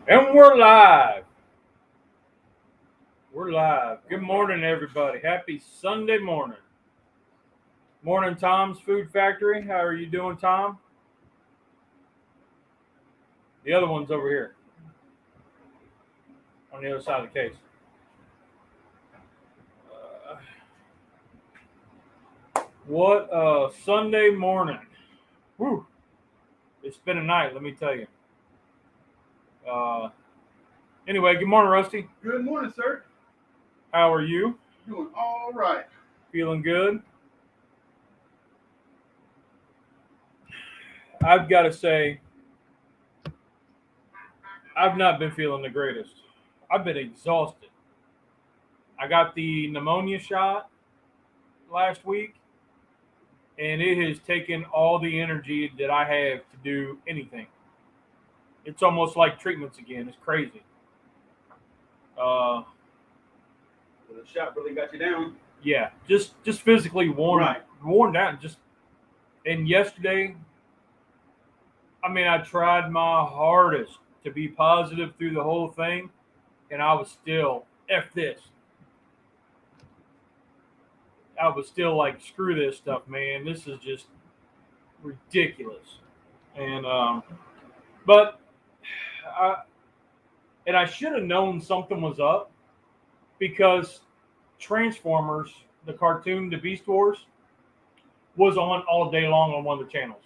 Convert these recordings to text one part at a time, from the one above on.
And we're live. We're live. Good morning, everybody. Happy Sunday morning. Morning, Tom's Food Factory. How are you doing, Tom? The other one's over here on the other side of the case. What a Sunday morning. Whew. It's been a night, let me tell you. Anyway, good morning, Rusty. Good morning, sir. How are you? Doing all right. Feeling good? I've got to say, I've not been feeling the greatest. I've been exhausted. I got the pneumonia shot last week, and it has taken all the energy that I have to do anything. It's almost like treatments again. It's crazy. So the shot really got you down. Yeah, just physically worn Right. worn down. And yesterday, I mean, I tried my hardest to be positive through the whole thing, and I was still F this. I was still like, screw this stuff, man. This is just ridiculous. And but I should have known something was up because Transformers, the cartoon, the Beast Wars, was on all day long on one of the channels.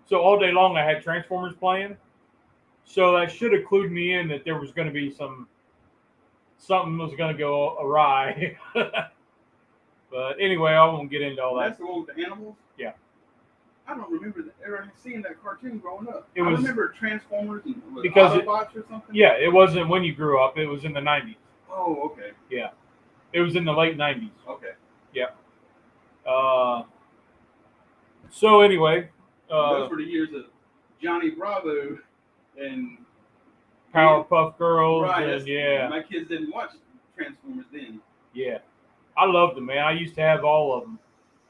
So all day long I had Transformers playing. So that should have clued me in that there was going to be something was going to go awry. But anyway, I won't get into all that. That's the one with the animals? Yeah. I don't remember ever seeing that cartoon growing up. I remember Transformers and because Autobots or something? Yeah, it wasn't when you grew up. It was in the 90s. Oh, okay. Yeah. It was in the late 90s. Okay. Yeah. So anyway. Those were the years of Johnny Bravo and Powerpuff Girls. Right. And yeah. My kids didn't watch Transformers then. Yeah. I loved them, man. I used to have all of them.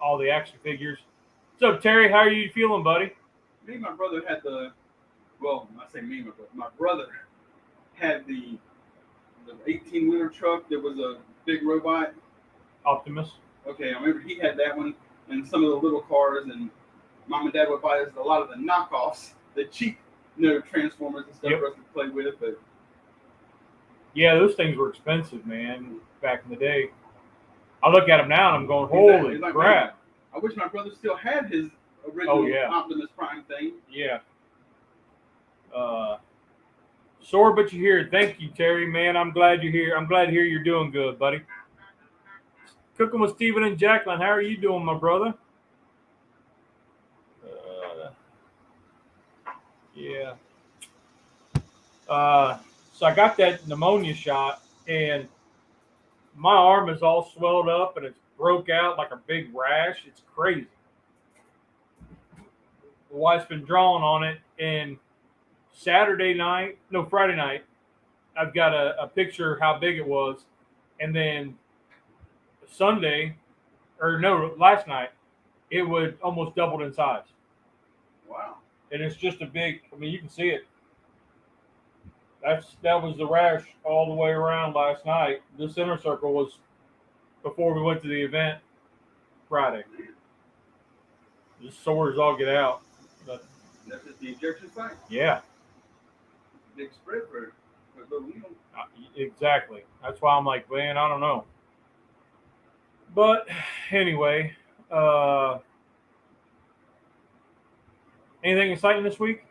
All the action figures. So, Terry, how are you feeling, buddy? Me and my brother had my brother had the 18-wheeler truck that was a big robot. Optimus. Okay, I remember he had that one and some of the little cars, and Mom and Dad would buy us a lot of the knockoffs, the cheap, Transformers and stuff for us to play with. But yeah, those things were expensive, man, back in the day. I look at them now and I'm going, holy crap. Man, I wish my brother still had his original Optimus Prime thing. Yeah. Sore, but you're here. Thank you, Terry, man. I'm glad you're here. I'm glad to hear you're doing good, buddy. Cooking with Steven and Jacqueline. How are you doing, my brother? Yeah. So I got that pneumonia shot, and my arm is all swelled up, and it's broke out like a big rash. It's crazy. The wife's been drawing on it, and Friday night, I've got a picture of how big it was, and then last night, it would almost doubled in size. Wow. And it's just a big, you can see it. That was the rash all the way around last night. This inner circle was before we went to the event Friday. Just sore as all get out. But that's just the injection site? Yeah. Big spread for a little needle. Exactly. That's why I'm like, man, I don't know. But anyway, anything exciting this week?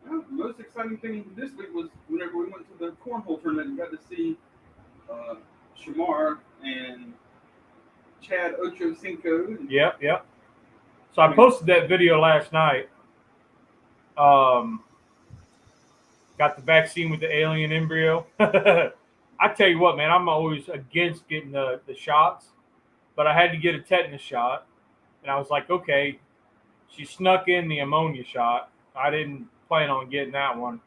Well, the most exciting thing this week was whenever we went to the cornhole tournament and got to see Shamar and Chad Ochocinco. Yep. So I posted that video last night. Got the vaccine with the alien embryo. I tell you what, man, I'm always against getting the shots, but I had to get a tetanus shot, and I was like, okay, she snuck in the ammonia shot. I didn't plan on getting that one,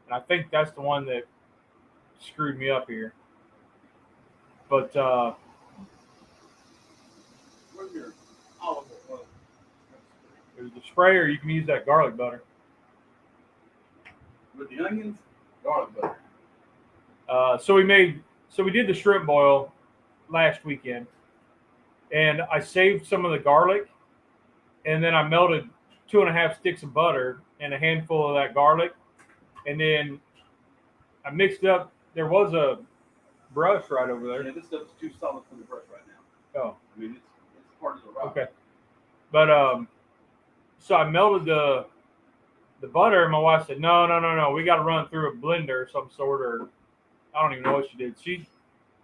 and I think that's the one that screwed me up here. But where's your olive oil? There's the spray, or you can use that garlic butter. With the onions, garlic butter. So we did the shrimp boil last weekend, and I saved some of the garlic, and then I melted 2.5 sticks of butter and a handful of that garlic, and then I mixed up. There was a brush right over there. Yeah, this stuff's too solid for the brush right now. Oh, I mean, it's part of the rock. okay. But so I melted the butter, and my wife said, no, we got to run through a blender of some sort, or I don't even know what she did.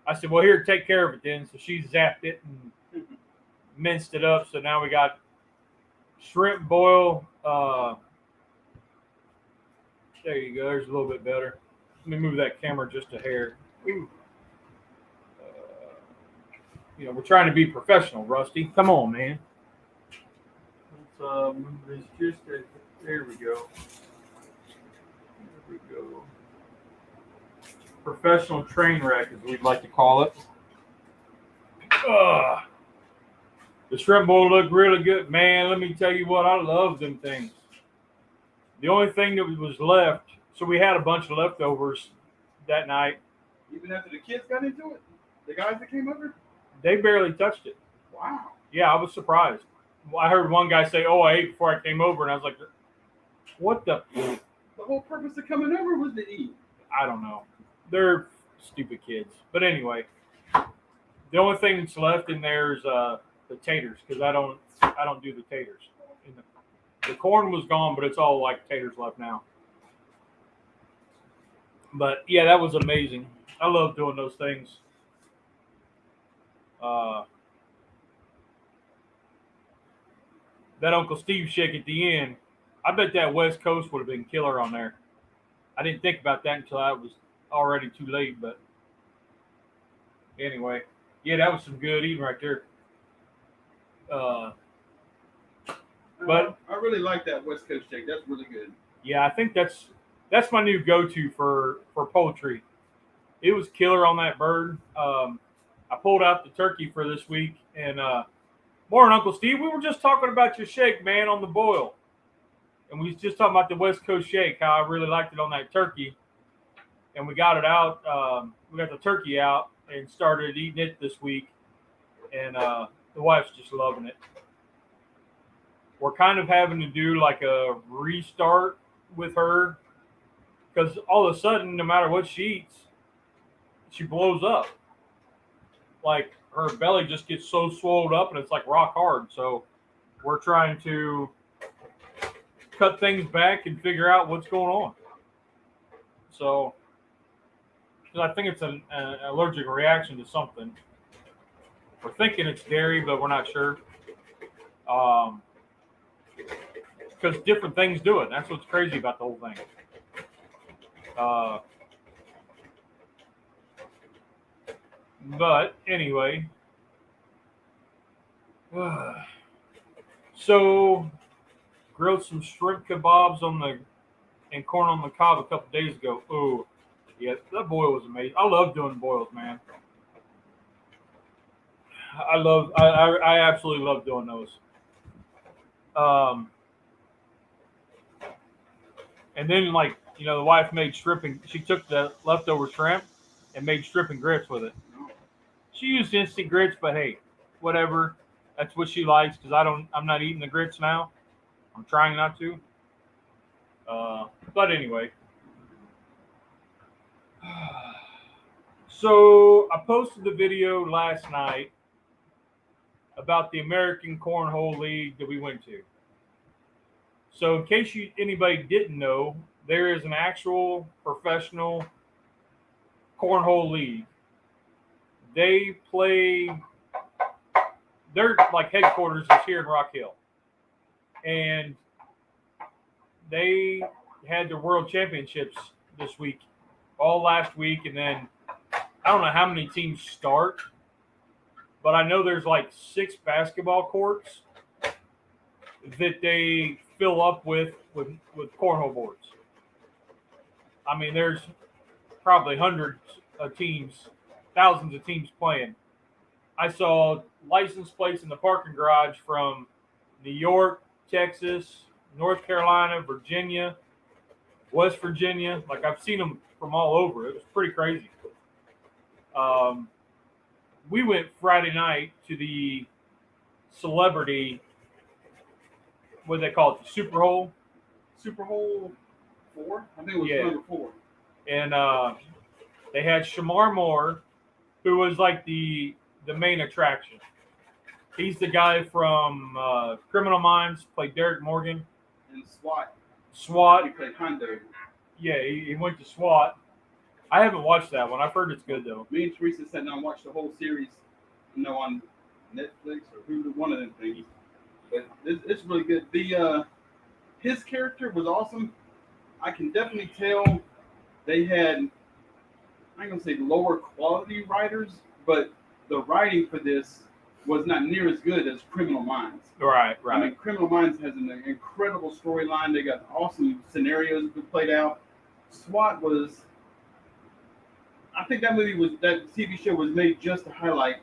I said, well, here, take care of it then. So she zapped it and minced it up. So now we got shrimp boil. There you go. There's a little bit better. Let me move that camera just a hair. We're trying to be professional, Rusty. Come on, man. Let's move this just a, there we go. There we go. Professional train wreck, as we'd like to call it. The shrimp bowl looked really good. Man, let me tell you what, I love them things. The only thing that was left, so we had a bunch of leftovers that night. Even after the kids got into it? The guys that came over? They barely touched it. Wow. Yeah, I was surprised. I heard one guy say, I ate before I came over, and I was like, what the? The whole purpose of coming over was to eat. I don't know. They're stupid kids. But anyway, the only thing that's left in there is the taters, because I don't do the taters. The corn was gone, but it's all like taters left now. But yeah, that was amazing. I love doing those things. That Uncle Steve shake at the end, I bet that West Coast would have been killer on there. I didn't think about that until I was already too late, but anyway, yeah, that was some good eating right there. But I really like that West Coast shake. That's really good. Yeah, I think that's my new go-to for poultry. It was killer on that bird. I pulled out the turkey for this week, and morning, Uncle Steve. We were just talking about your shake, man, on the boil. And we was just talking about the West Coast shake, how I really liked it on that turkey. And we got it out. We got the turkey out and started eating it this week. And the wife's just loving it. We're kind of having to do like a restart with her because all of a sudden, no matter what she eats, she blows up. Like her belly just gets so swelled up and it's like rock hard. So we're trying to cut things back and figure out what's going on. So, because I think it's an allergic reaction to something. We're thinking it's dairy, but we're not sure. Because different things do it. That's what's crazy about the whole thing. But anyway, so grilled some shrimp kebabs and corn on the cob a couple days ago. Oh, yeah, that boil was amazing. I love doing boils, man. I absolutely love doing those. And then, like, the wife made shrimp, and she took the leftover shrimp and made shrimp and grits with it. She used instant grits, but hey, whatever. That's what she likes because I'm not eating the grits now. I'm trying not to. But anyway. So I posted the video last night about the American Cornhole League that we went to. So in case anybody didn't know, there is an actual professional cornhole league. They play, their like headquarters is here in Rock Hill. And they had their world championships this week, all last week. And then I don't know how many teams start, but I know there's like 6 basketball courts that they fill up with cornhole boards. I mean, there's probably hundreds of teams, thousands of teams playing. I saw license plates in the parking garage from New York, Texas, North Carolina, Virginia, West Virginia. Like, I've seen them from all over. It was pretty crazy. We went Friday night to the celebrity, what do they call it, the Super Bowl? Super Bowl 4? I think it was number 4. And they had Shamar Moore, who was like the main attraction. He's the guy from Criminal Minds, played Derek Morgan. And SWAT. SWAT. He played Hondo. Yeah, he went to SWAT. I haven't watched that one. I've heard it's good, though. Me and Teresa sat down and watched the whole series, on Netflix or Hulu, one of them things. But it's really good. His character was awesome. I can definitely tell they had, I ain't gonna say lower quality writers, but the writing for this was not near as good as Criminal Minds. Right. I mean, Criminal Minds has an incredible storyline. They got awesome scenarios played out. SWAT was, I think that TV show was made just to highlight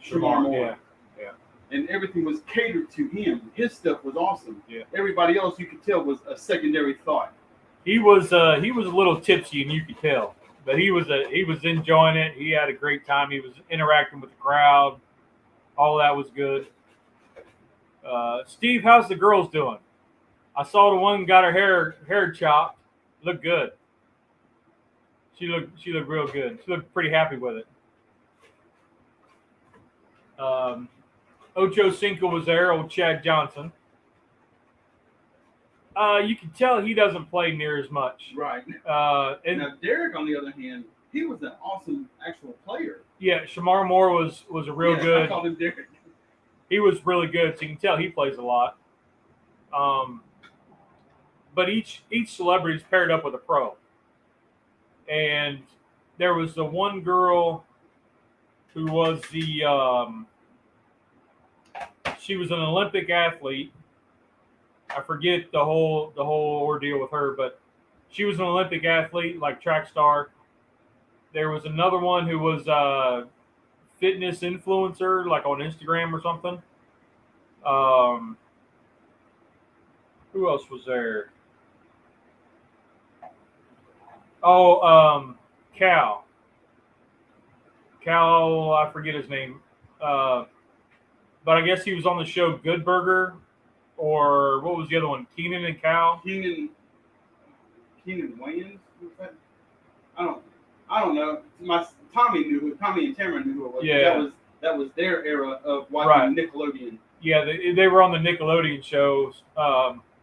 Shamar Moore. Yeah. And everything was catered to him. His stuff was awesome. Yeah. Everybody else, you could tell, was a secondary thought. He was a little tipsy, and you could tell, but he was enjoying it. He had a great time. He was interacting with the crowd. All that was good. Steve, how's the girls doing? I saw the one got her hair chopped. Looked good. She looked real good. She looked pretty happy with it. Ocho Cinco was there, old Chad Johnson. You can tell he doesn't play near as much. Right. And now, Derek, on the other hand, he was an awesome actual player. Yeah, Shamar Moore was a real good. I called him Derek. He was really good, so you can tell he plays a lot. But each celebrity is paired up with a pro. And there was the one girl who was she was an Olympic athlete. I forget the whole ordeal with her, but she was an Olympic athlete, like track star. There was another one who was a fitness influencer, like on Instagram or something. Who else was there? Cal. I forget his name. But I guess he was on the show Good Burger, or what was the other one? Keenan and Cal? Keenan Wayans? Was that? I don't know. Tommy and Tamara knew who it was. Yeah. That was their era of watching Nickelodeon. Yeah, they were on the Nickelodeon shows.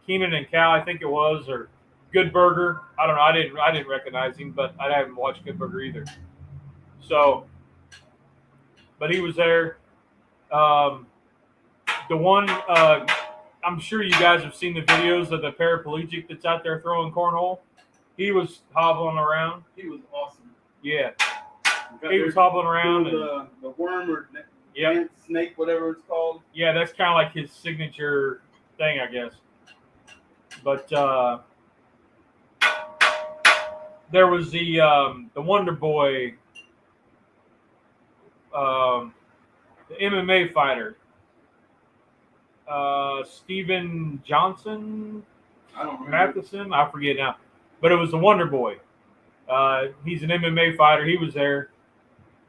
Keenan and Cal, I think it was, or Good Burger. I don't know. I didn't recognize him, but I haven't watched Good Burger either. So, but he was there. The one, I'm sure you guys have seen the videos of the paraplegic that's out there throwing cornhole. He was hobbling around. He was awesome. Yeah. He was hobbling around. The worm or Yep. snake, whatever it's called. Yeah, that's kind of like his signature thing, I guess. But there was the Wonder Boy, the MMA fighter, Steven Johnson, I don't remember. Matheson, I forget now, but it was the Wonder Boy. He's an MMA fighter. He was there,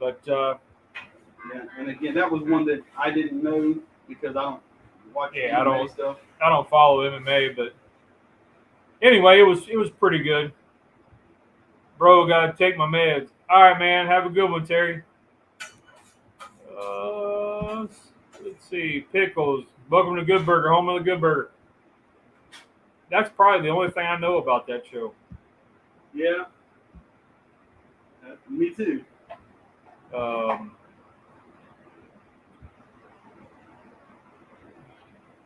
but yeah. And again, that was one that I didn't know because I don't watch MMA stuff. I don't follow MMA, but anyway, it was pretty good. Bro, gotta take my meds. All right, man. Have a good one, Terry. Let's see. Pickles. Welcome to Good Burger, home of the Good Burger. That's probably the only thing I know about that show. Yeah. Me too.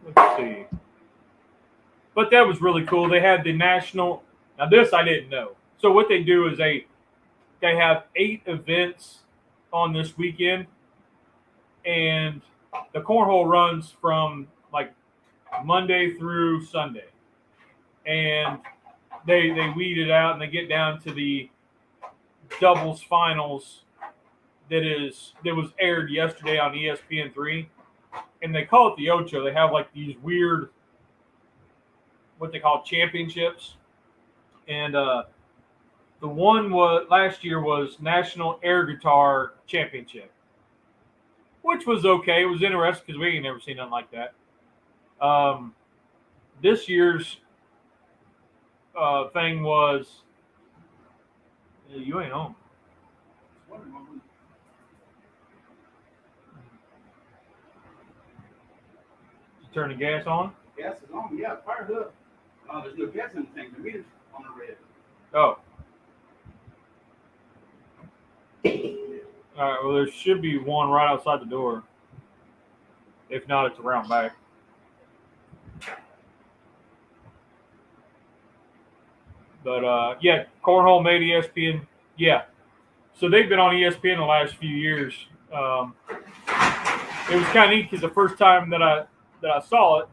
Let's see. But that was really cool. They had the national. Now this I didn't know. So what they do is they have 8 events on this weekend, and the cornhole runs from like Monday through Sunday, and they weed it out and they get down to the doubles finals that was aired yesterday on ESPN3, and they call it the Ocho. They have like these weird, what they call championships, And the one last year was National Air Guitar Championship, which was okay. It was interesting because we ain't never seen nothing like that. This year's thing was you ain't home. You turn the gas on? Gas is on. Yeah, fired up. There's no gas in the tank. The meter's on the red. Oh. All right, well, there should be one right outside the door. If not, it's around back. But, yeah, Cornhole made ESPN. Yeah. So they've been on ESPN the last few years. It was kind of neat because the first time that I saw it,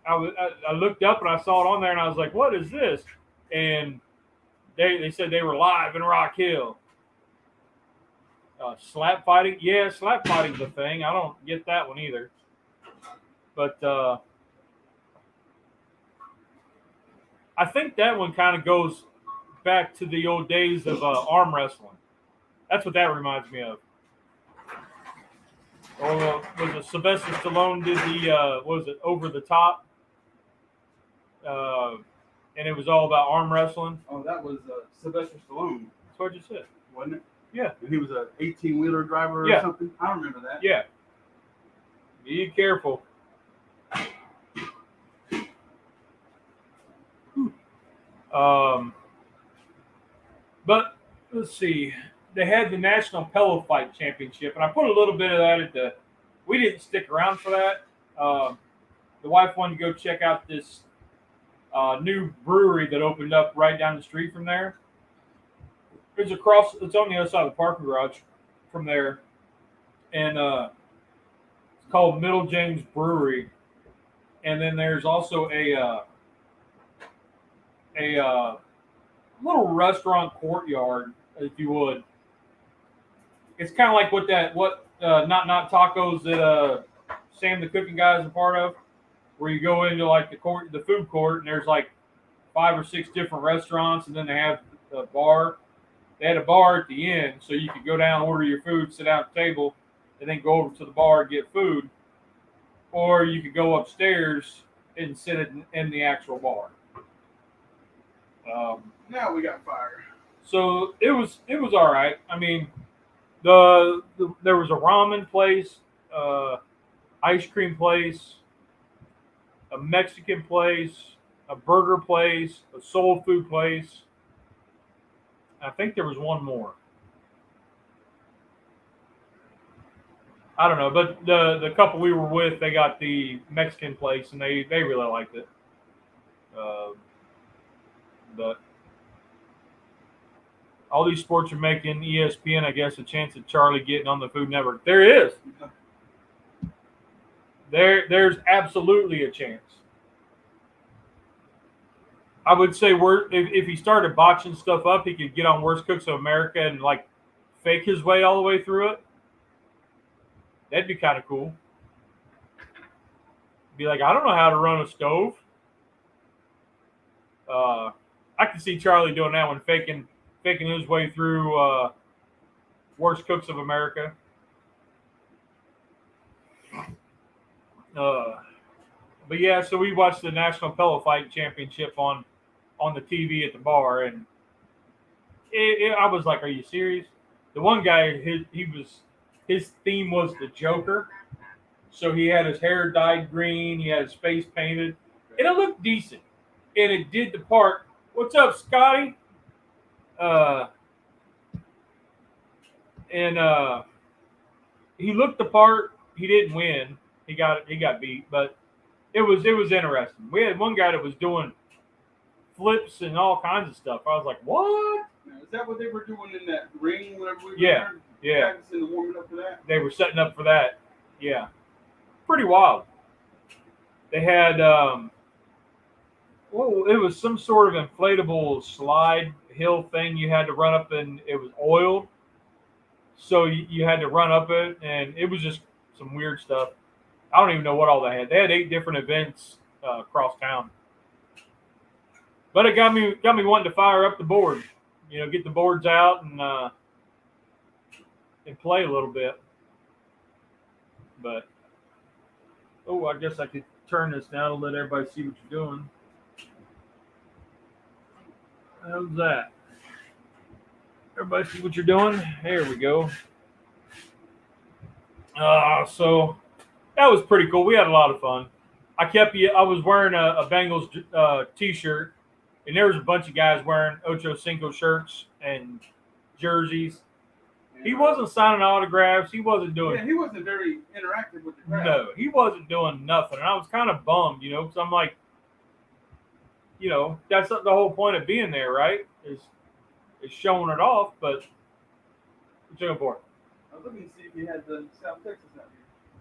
I looked up and I saw it on there and I was like, what is this? And they said they were live in Rock Hill. Slap fighting? Yeah, slap fighting's a thing. I don't get that one either. But I think that one kind of goes back to the old days of arm wrestling. That's what that reminds me of. Or was it Sylvester Stallone did the, what was it, Over the Top? And it was all about arm wrestling. Oh, that was Sylvester Stallone. That's what you said. Wasn't it? Yeah. And he was a 18-wheeler driver or something? I remember that. Yeah. Be careful. But let's see. They had the National Pillow Fight Championship, and I put a little bit of that we didn't stick around for that. The wife wanted to go check out this new brewery that opened up right down the street from there. It's on the other side of the parking garage from there. And it's called Middle James Brewery. And then there's also a little restaurant courtyard, if you would. It's kind of like Not Tacos that Sam the cooking guy is a part of, where you go into like the food court and there's like 5 or 6 different restaurants, and then they have a bar. They had a bar at the end, so you could go down, order your food, sit down at the table, and then go over to the bar and get food. Or you could go upstairs and sit in the actual bar. Now we got fire. So it was all right. I mean, there was a ramen place, ice cream place, a Mexican place, a burger place, a soul food place. I think there was one more. I don't know, but the couple we were with, they got the Mexican place, and they really liked it. But all these sports are making ESPN, I guess, a chance of Charlie getting on the Food Network. There is. There's absolutely a chance. I would say if he started botching stuff up, he could get on Worst Cooks of America and like fake his way all the way through it. That'd be kind of cool. Be like, I don't know how to run a stove. I can see Charlie doing that one, faking his way through Worst Cooks of America. But yeah, so we watched the National Pillow Fight Championship on the TV at the bar, and I was like, "Are you serious?" The one guy, his theme was the Joker, so he had his hair dyed green, he had his face painted, and it looked decent, and it did the part. What's up, Scotty? And he looked the part. He didn't win. He got beat, but it was interesting. We had one guy that was doing flips and all kinds of stuff. I was like, what? Is that what they were doing in that ring whenever we were Yeah. practicing and warming up for that? They were setting up for that. Yeah. Pretty wild. They had it was some sort of inflatable slide hill thing you had to run up, and it was oiled. So you had to run up it, and it was just some weird stuff. I don't even know what all they had. They had 8 different events across town. But it got me wanting to fire up the board, get the boards out and play a little bit. But I guess I could turn this now to let everybody see what you're doing. How's that? Everybody see what you're doing? There we go. So that was pretty cool. We had a lot of fun. I was wearing a Bengals t-shirt, and there was a bunch of guys wearing Ocho Cinco shirts and jerseys. He wasn't signing autographs. He wasn't doing. Yeah, he wasn't very interactive with the crowd. No, he wasn't doing nothing, and I was kind of bummed, because I'm like, that's the whole point of being there, right? Is showing it off. But what you looking for? I was looking to see if you had the South Texas out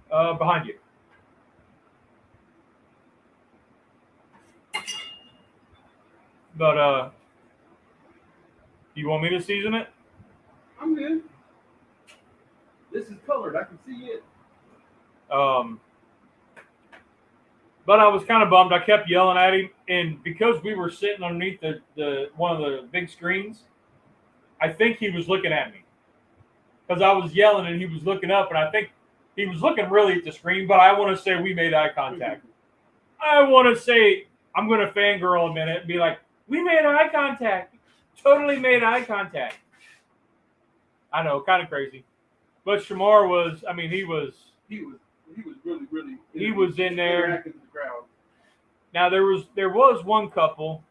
here. Behind you. But do you want me to season it? I'm good. This is colored. I can see it. But I was kind of bummed. I kept yelling at him, and because we were sitting underneath the one of the big screens, I think he was looking at me because I was yelling and he was looking up, and I think he was looking really at the screen. But I want to say we made eye contact. I want to say I'm going to fangirl a minute and be like, we made eye contact. Totally made eye contact. I know, kind of crazy. But Shamar was, he was really, really. He was in there. Interacting with the crowd. Now there was one couple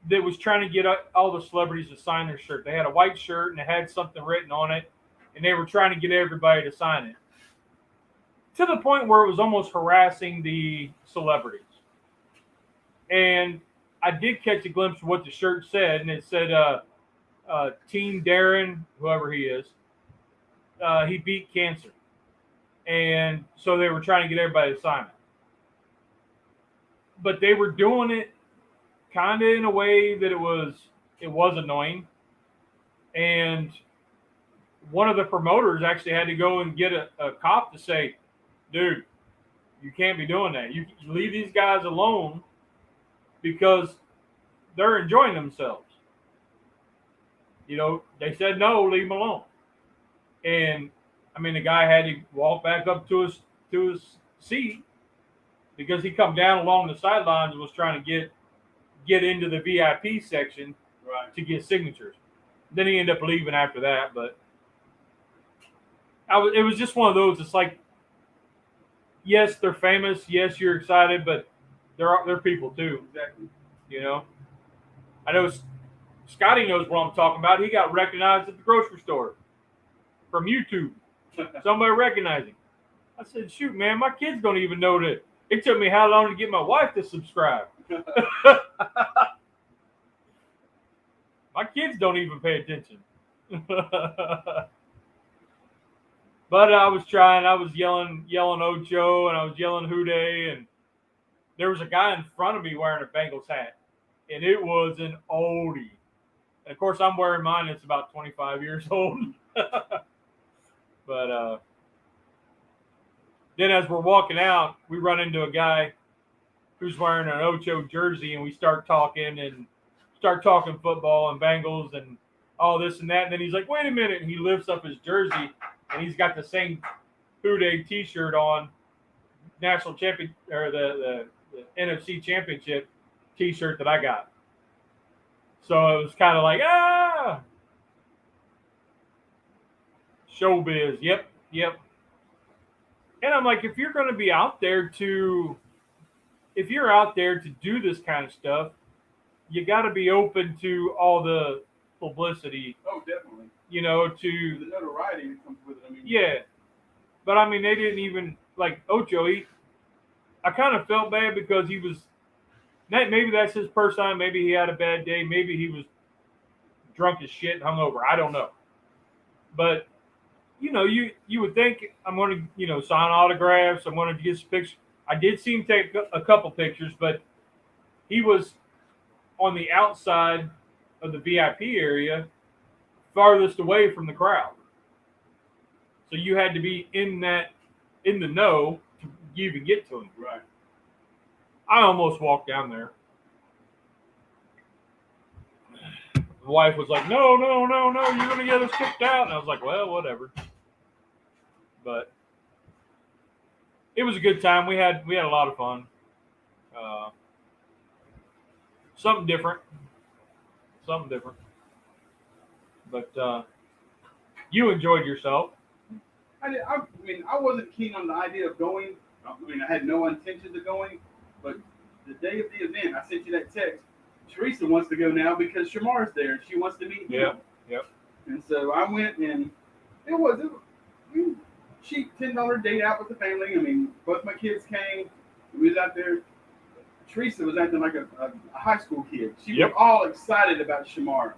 that was trying to get all the celebrities to sign their shirt. They had a white shirt and it had something written on it, and they were trying to get everybody to sign it. To the point where it was almost harassing the celebrities. And I did catch a glimpse of what the shirt said, and it said, Team Darren, whoever he is, he beat cancer. And so they were trying to get everybody to sign it. But they were doing it kind of in a way that it was annoying. And one of the promoters actually had to go and get a cop to say, dude, you can't be doing that. You leave these guys alone because they're enjoying themselves. They said, no, leave them alone. And the guy had to walk back up to his seat because he come down along the sidelines and was trying to get into the VIP section to get signatures. Then he ended up leaving after that. But it was just one of those. It's like, yes, they're famous. Yes, you're excited, but they're people too. Exactly. I know Scotty knows what I'm talking about. He got recognized at the grocery store from YouTube. Somebody recognized him. I said, shoot, man, my kids don't even know that. It took me how long to get my wife to subscribe? My kids don't even pay attention. But I was trying. I was yelling Ocho, and I was yelling Houday, and there was a guy in front of me wearing a Bengals hat, and it was an oldie. And of course, I'm wearing mine. It's about 25 years old. But then as we're walking out, we run into a guy who's wearing an Ocho jersey, and we start talking football and Bengals and all this and that. And then he's like, wait a minute. And he lifts up his jersey, and he's got the same Houday t-shirt on, national champion or the NFC championship t-shirt that I got. So it was kind of like, showbiz. Yep. And I'm like, if you're going to be out there to do this kind of stuff, you got to be open to all the publicity. Oh, definitely. To the notoriety that comes with it. Yeah. But they didn't even like Ocho. I kind of felt bad because he was. Maybe that's his first time. Maybe he had a bad day. Maybe he was drunk as shit and hungover. I don't know. But you would think I'm going to sign autographs. I'm going to get some pictures. I did see him take a couple pictures, but he was on the outside of the VIP area, farthest away from the crowd. So you had to be in the know to even get to him. Right. I almost walked down there. The wife was like, no, you're going to get us kicked out. And I was like, well, whatever. But it was a good time. We had a lot of fun. Something different. But you enjoyed yourself. I mean, I wasn't keen on the idea of going. I mean, I had no intentions of going. But the day of the event, I sent you that text. Teresa wants to go now because Shamar's there. She wants to meet him. Yep. And so I went, and it was cheap $10 date out with the family. I mean, both my kids came. We was out there. Teresa was acting like a high school kid. She was all excited about Shamar,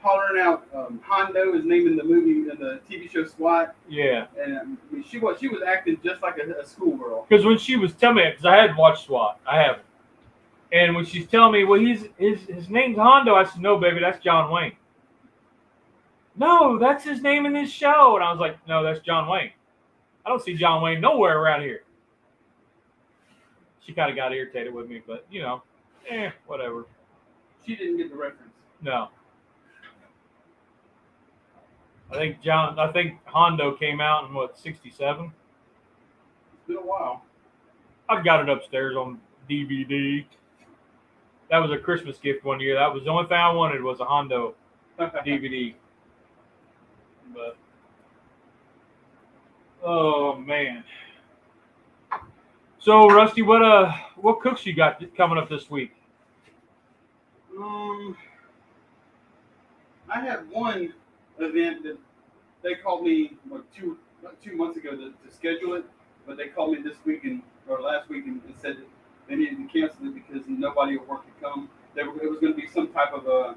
hollering out Hondo, his name in the movie in the TV show SWAT. Yeah. And I mean, she was acting just like a schoolgirl. Because when she was telling me, because I had watched SWAT, I haven't. And when she's telling me, well, his name's Hondo, I said, no, baby, that's John Wayne. No, that's his name in this show. And I was like, no, that's John Wayne. I don't see John Wayne nowhere around here. She kind of got irritated with me, but, whatever. She didn't get the reference. No. I think Hondo came out in, 67? It's been a while. I've got it upstairs on DVD. That was a Christmas gift one year. That was the only thing I wanted was a Hondo DVD. But oh man. So Rusty, what cooks you got coming up this week? I had one event that they called me about 2 months ago to schedule it, but they called me this week or last week and said that they needed to cancel it because nobody at work could come. It was going to be some type of a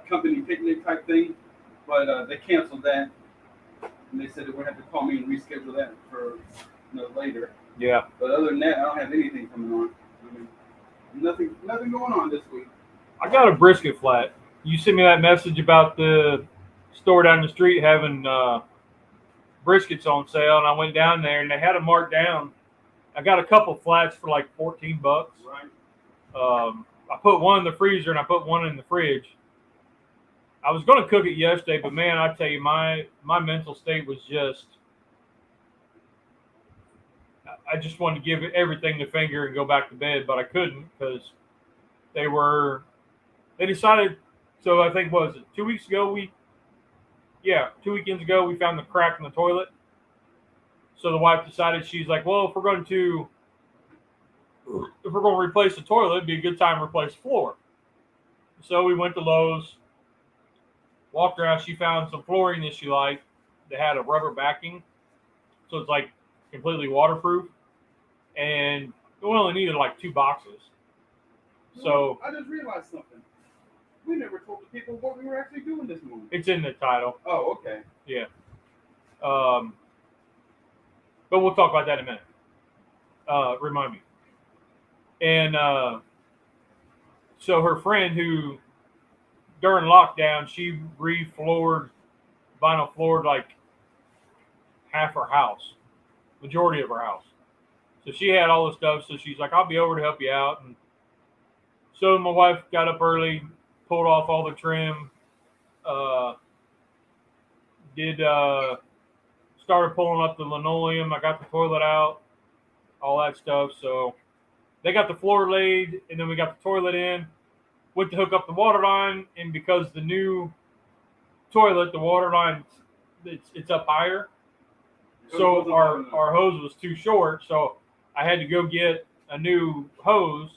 company picnic type thing, but they canceled that, and they said they would have to call me and reschedule that for later. Yeah. But other than that, I don't have anything coming on. I mean, nothing going on this week. I got a brisket flat. You sent me that message about the store down the street having briskets on sale, and I went down there and they had them marked down. I got a couple flats for like $14. Right. I put one in the freezer and I put one in the fridge. I was going to cook it yesterday, but man, I tell you, my mental state was just, I just wanted to give everything the finger and go back to bed, but I couldn't because they decided. So I think, what was it, 2 weeks ago? 2 weekends ago, we found the crack in the toilet. So the wife decided, she's like, well, if we're going to replace the toilet, it'd be a good time to replace the floor. So we went to Lowe's, walked around. She found some flooring that she liked that had a rubber backing. So it's like completely waterproof. And we only needed like 2 boxes. So I just realized something. We never told the people what we were actually doing this morning. It's in the title. Oh, okay. Yeah. But we'll talk about that in a minute. Remind me. And so her friend who, during lockdown, she vinyl floored like half her house, majority of her house. So she had all the stuff. So she's like, I'll be over to help you out. And so my wife got up early, pulled off all the trim, started pulling up the linoleum. I got the toilet out, all that stuff. So they got the floor laid, and then we got the toilet in. Went to hook up the water line, and because the new toilet, the water line, it's up higher. So our hose was too short, so I had to go get a new hose,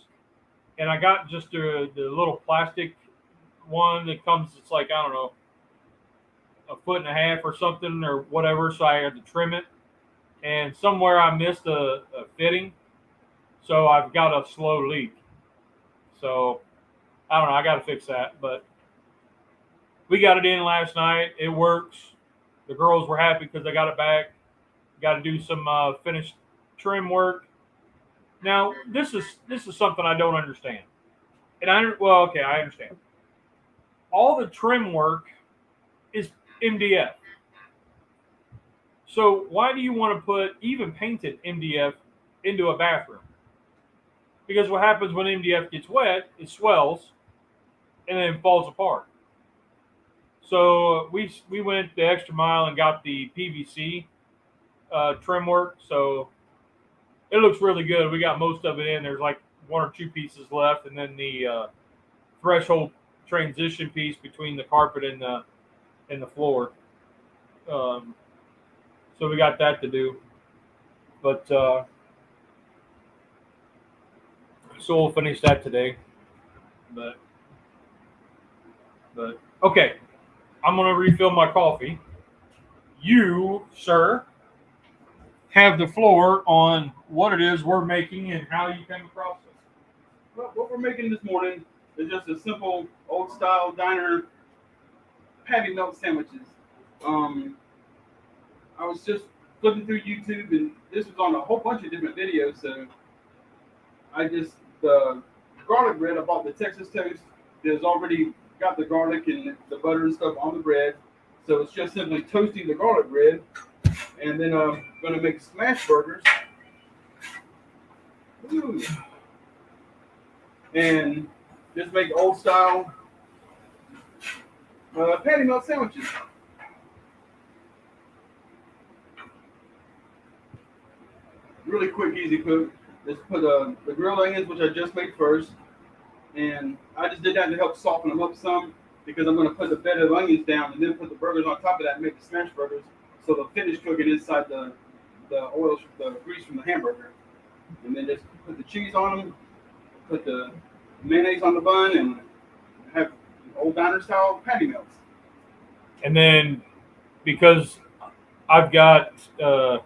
and I got just the little plastic one that comes. It's like, I don't know, 1.5 feet or something or whatever. So I had to trim it, and somewhere I missed a fitting, so I've got a slow leak. So I don't know. I got to fix that, but we got it in last night. It works. The girls were happy because they got it back. Got to do some finished trim work. Now, this is something I don't understand. And I understand. All the trim work is MDF. So why do you want to put even painted MDF into a bathroom? Because what happens when MDF gets wet, it swells and then falls apart. So we went the extra mile and got the PVC trim work. So it looks really good. We got most of it in. There's like 1 or 2 pieces left, and then the threshold transition piece between the carpet and the floor. So we got that to do. But so we'll finish that today. But okay, I'm gonna refill my coffee. You, sir, have the floor on what it is we're making and how you came across it. Well, what we're making this morning is just a simple old style diner patty melt sandwiches. I was just flipping through YouTube, and this was on a whole bunch of different videos. So the Garlicbread, I bought the Texas toast. There's already got the garlic and the butter and stuff on the bread. So it's just simply toasting the Garlicbread. And then I'm going to make smashburgers. Ooh. And just make old style patty melt sandwiches. Really quick, easy cook. Just put the grilled onions, which I just made first. And I just did that to help soften them up some, because I'm going to put the bed of onions down and then put the burgers on top of that and make the smash burgers. So they'll finish cooking inside the oil, the grease from the hamburger. And then just put the cheese on them, put the mayonnaise on the bun, and have old diner style patty melts. And then because I've got, because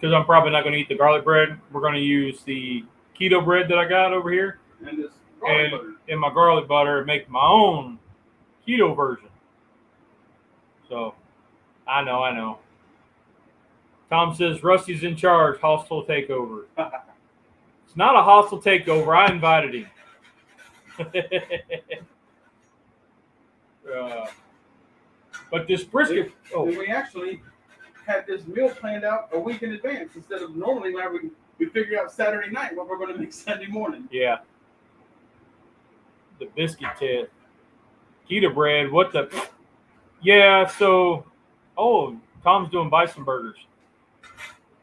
I'm probably not going to eat the garlic bread, we're going to use the keto bread that I got over here. And this garlic butter. In my garlic butter, and make my own keto version. So, I know. Tom says, Rusty's in charge, hostile takeover. It's not a hostile takeover. I invited him. But this brisket... And we actually had this meal planned out a week in advance, instead of normally when we figure out Saturday night what we're going to make Sunday morning. Yeah. The biscuit tip. Keto bread. What the... Yeah, so... Oh, Tom's doing bison burgers.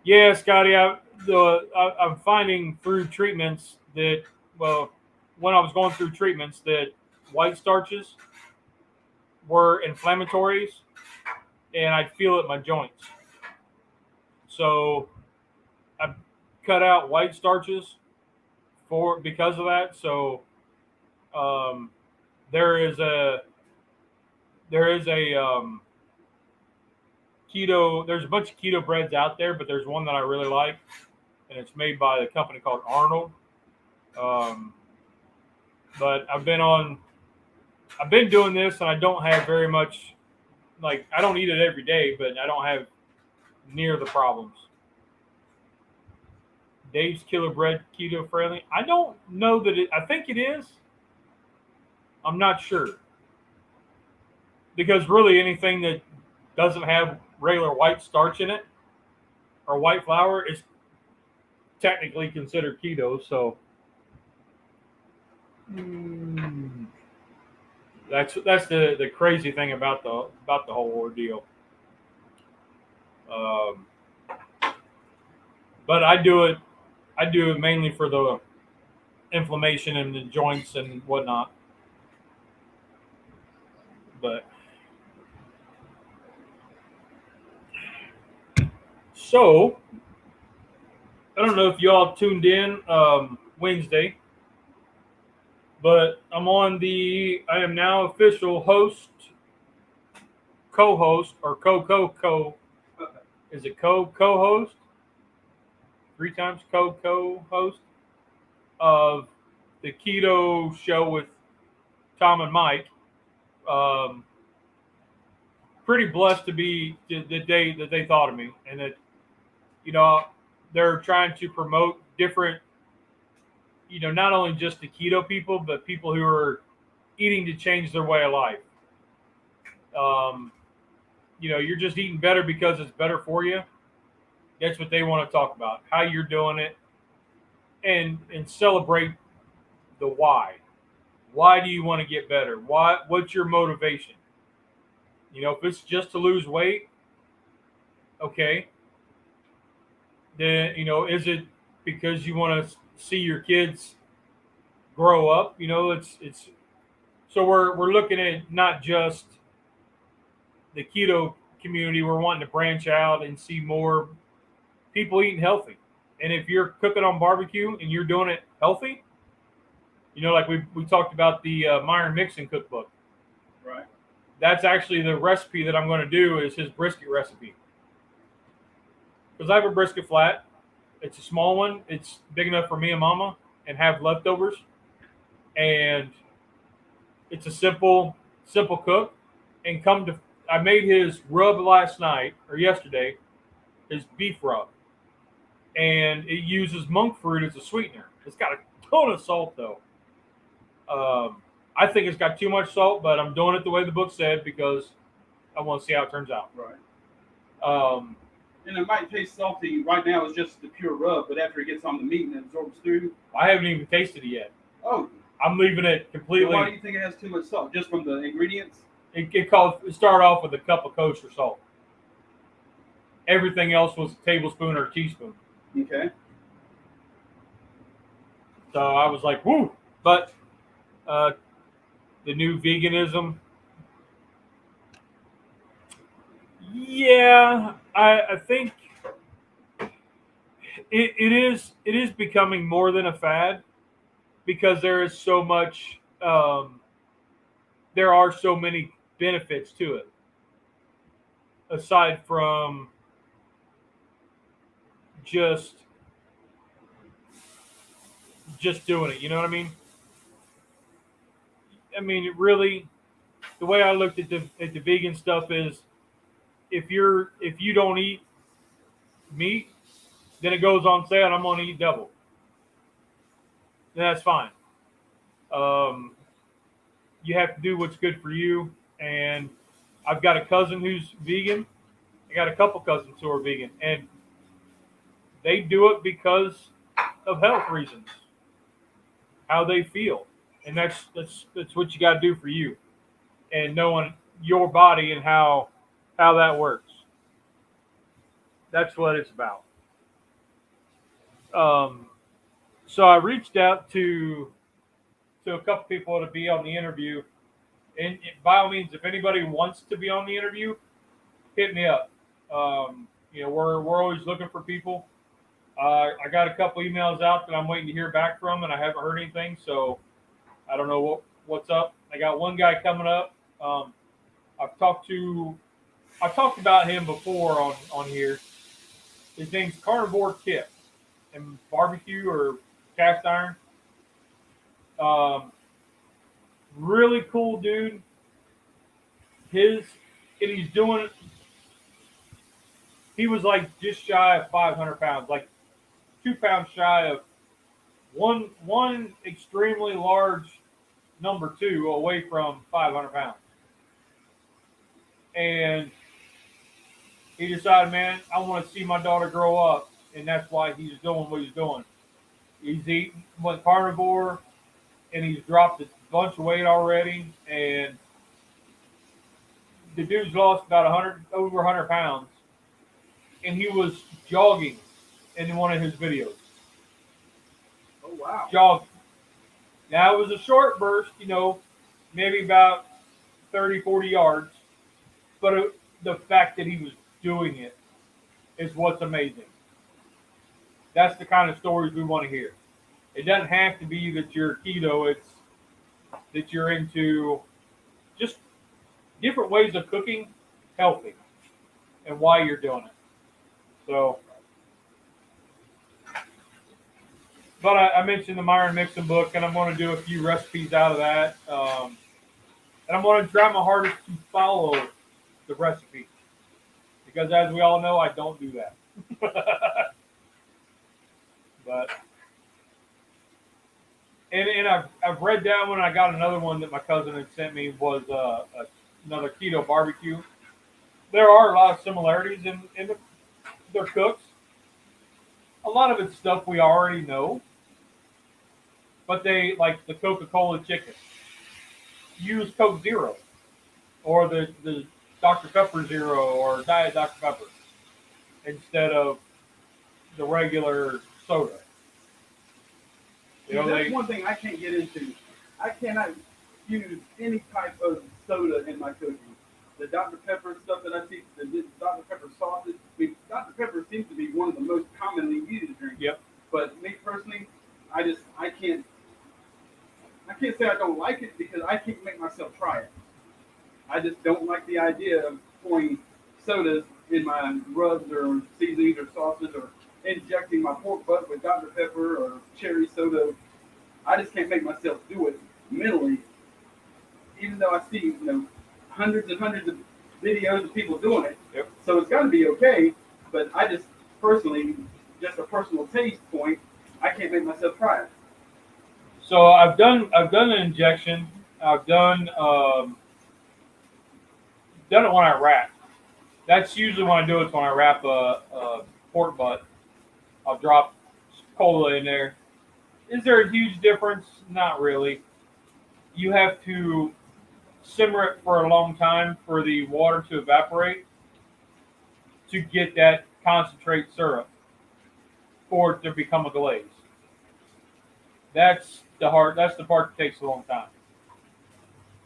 Yeah, Scotty, I'm finding through treatments that, well, when I was going through treatments, that white starches were inflammatories, and I'd feel it in my joints. So I cut out white starches because of that. So there is a keto. There's a bunch of keto breads out there, but there's one that I really like, and it's made by the company called Arnold. But I've been doing this, and I don't have very much. Like, I don't eat it every day, but I don't have near the problems. Dave's Killer Bread keto friendly. I don't know that it. I think it is. I'm not sure, because really anything that doesn't have regular white starch in it or white flour is technically considered keto. So that's the crazy thing about the whole ordeal. But I do it mainly for the inflammation in the joints and whatnot. But so I don't know if y'all tuned in Wednesday, but I am now official host, co-host, or is it co-host? 3 times co-host of the keto show with Tom and Mike. Pretty blessed to be the day that they thought of me, and that, they're trying to promote different, not only just the keto people, but people who are eating to change their way of life. You're just eating better because it's better for you. That's what they want to talk about, how you're doing it, and celebrate the why. Why do you want to get better? What's your motivation? If it's just to lose weight, okay. Then, is it because you want to see your kids grow up? It's so we're looking at not just the keto community. We're wanting to branch out and see more people eating healthy. And if you're cooking on barbecue and you're doing it healthy, like we talked about the Myron Mixon cookbook. Right. That's actually the recipe that I'm going to do is his brisket recipe. Because I have a brisket flat. It's a small one. It's big enough for me and Mama and have leftovers. And it's a simple cook. And I made his rub last night or yesterday, his beef rub. And it uses monk fruit as a sweetener. It's got a ton of salt though. I think it's got too much salt, but I'm doing it the way the book said because I want to see how it turns out. Right. And it might taste salty. Right now it's just the pure rub, but after it gets on the meat and it absorbs through. I haven't even tasted it yet. Oh. I'm leaving it completely. Well, why do you think it has too much salt? Just from the ingredients? It started off with a cup of kosher salt. Everything else was a tablespoon or a teaspoon. Okay. So I was like, woo. But the new veganism, yeah, I think it is becoming more than a fad because there is so much, there are so many benefits to it aside from just doing it. You know what I mean? I mean, it really, the way I looked at the vegan stuff is, if you don't eat meat, then it goes on sale and I'm going to eat double. Then that's fine. You have to do what's good for you. And I've got a cousin who's vegan. I got a couple cousins who are vegan, and they do it because of health reasons, how they feel. And that's what you got to do for you, and knowing your body and how that works. That's what it's about. So I reached out to a couple people to be on the interview, and by all means, if anybody wants to be on the interview, hit me up. We're always looking for people. I got a couple emails out that I'm waiting to hear back from, and I haven't heard anything, so I don't know what's up. I got one guy coming up. I've talked about him before on here. His name's Carnivore Kip, and barbecue or cast iron. Really cool dude. He was like just shy of 500 pounds, like 2 pounds shy of one extremely large number 2 away from 500 pounds. And he decided, man, I want to see my daughter grow up, and that's why he's doing what he's doing. He's went carnivore, and he's dropped a bunch of weight already, and the dude's lost about over 100 pounds, and he was jogging in one of his videos. Oh, wow. Jogging. Now, it was a short burst, maybe about 30, 40 yards, but the fact that he was doing it is what's amazing. That's the kind of stories we want to hear. It doesn't have to be that you're keto. It's that you're into just different ways of cooking healthy and why you're doing it. So, but I mentioned the Myron Mixon book, and I'm going to do a few recipes out of that. And I'm going to try my hardest to follow the recipe, because as we all know, I don't do that. But and I've read that one. I got another one that my cousin had sent me, was another keto barbecue. There are a lot of similarities in their cooks. A lot of it's stuff we already know, but they like the Coca-Cola chicken. Use Coke Zero or the Dr. Pepper Zero or Diet Dr. Pepper instead of the regular soda. That's one thing I can't get into. I cannot use any type of soda in my cooking. The Dr. Pepper stuff that I see, the Dr. Pepper sauces. I mean, Dr. Pepper seems to be one of the most commonly used drinks. Yep. But me personally, I can't say I don't like it because I can't make myself try it. I just don't like the idea of pouring sodas in my rubs or seasonings or sauces or injecting my pork butt with Dr. Pepper or cherry soda. I just can't make myself do it mentally, even though I see hundreds and hundreds of videos of people doing it. Yep. So it's got to be okay. But I just personally, just a personal taste point, I can't make myself try it. So I've done an injection. I've done it when I wrap. That's usually when I do it. When I wrap a pork butt, I'll drop cola in there. Is there a huge difference? Not really. You have to simmer it for a long time for the water to evaporate to get that concentrate syrup for it to become a glaze. That's the part that takes a long time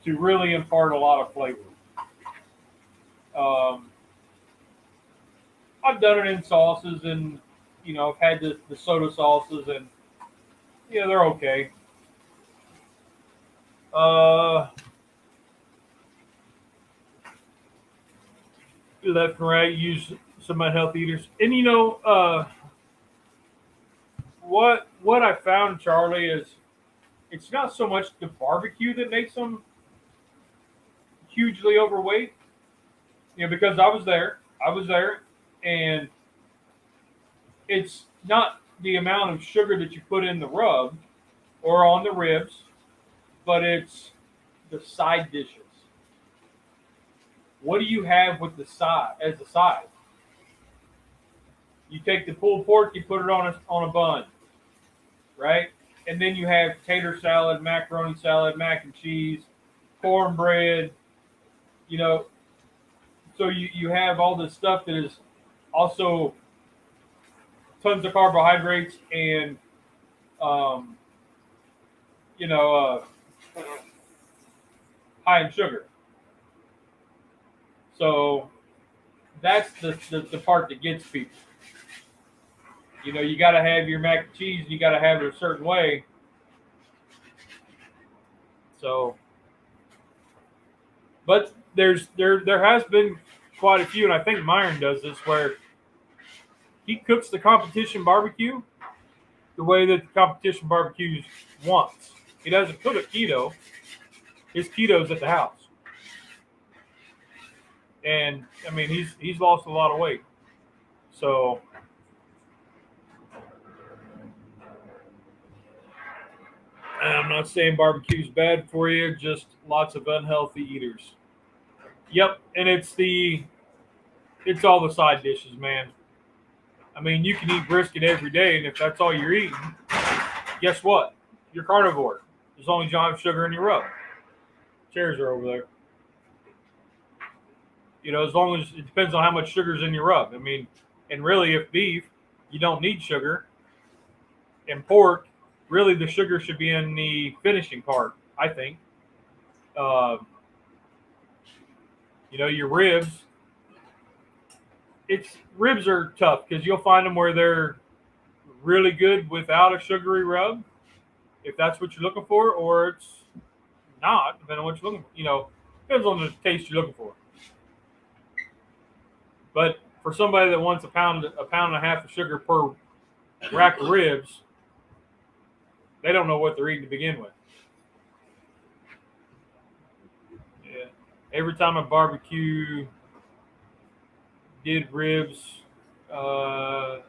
to really impart a lot of flavor. I've done it in sauces, and I've had the soda sauces, and they're okay. Left and right, use some unhealthy eaters, and what I found, Charlie, is it's not so much the barbecue that makes them hugely overweight. Because I was there, and it's not the amount of sugar that you put in the rub or on the ribs, but it's the side dishes. What do you have with the side as a side? You take the pulled pork, you put it on a bun, right? And then you have tater salad, macaroni salad, mac and cheese, cornbread, So you have all this stuff that is also tons of carbohydrates and high in sugar. So that's the part that gets people. You got to have your mac and cheese. You got to have it a certain way. So, but there has been quite a few, and I think Myron does this, where he cooks the competition barbecue the way that the competition barbecue wants. He doesn't cook it keto. His keto's at the house. And I mean, he's lost a lot of weight. So I'm not saying barbecue's bad for you, just lots of unhealthy eaters. Yep, and it's all the side dishes, man. I mean, you can eat brisket every day, and if that's all you're eating, guess what? You're carnivore, as long as you don't have sugar in your rub. Chairs are over there. As long as it depends on how much sugar's in your rub. I mean, and really, if beef, you don't need sugar. And pork, really, the sugar should be in the finishing part, I think. Your ribs. Ribs are tough because you'll find them where they're really good without a sugary rub, if that's what you're looking for, or it's not, depending on what you're looking for. Depends on the taste you're looking for. But for somebody that wants a pound and a half of sugar per rack of ribs, they don't know what they're eating to begin with. Yeah. Every time I barbecue, did ribs, I'm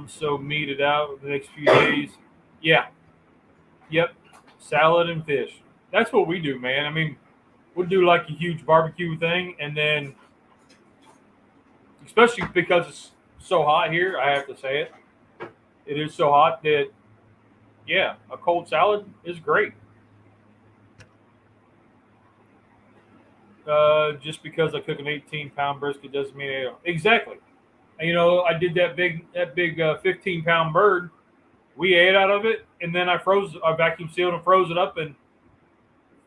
so meated out the next few days. Yeah. Yep. Salad and fish. That's what we do, man. I mean, we'll do like a huge barbecue thing, and then, especially because it's so hot here, I have to say it. It is so hot that Yeah, a cold salad is great. Just because I cook an 18-pound brisket doesn't mean exactly. And, I did that big 15-pound bird. We ate out of it, and then I vacuum sealed and froze it up in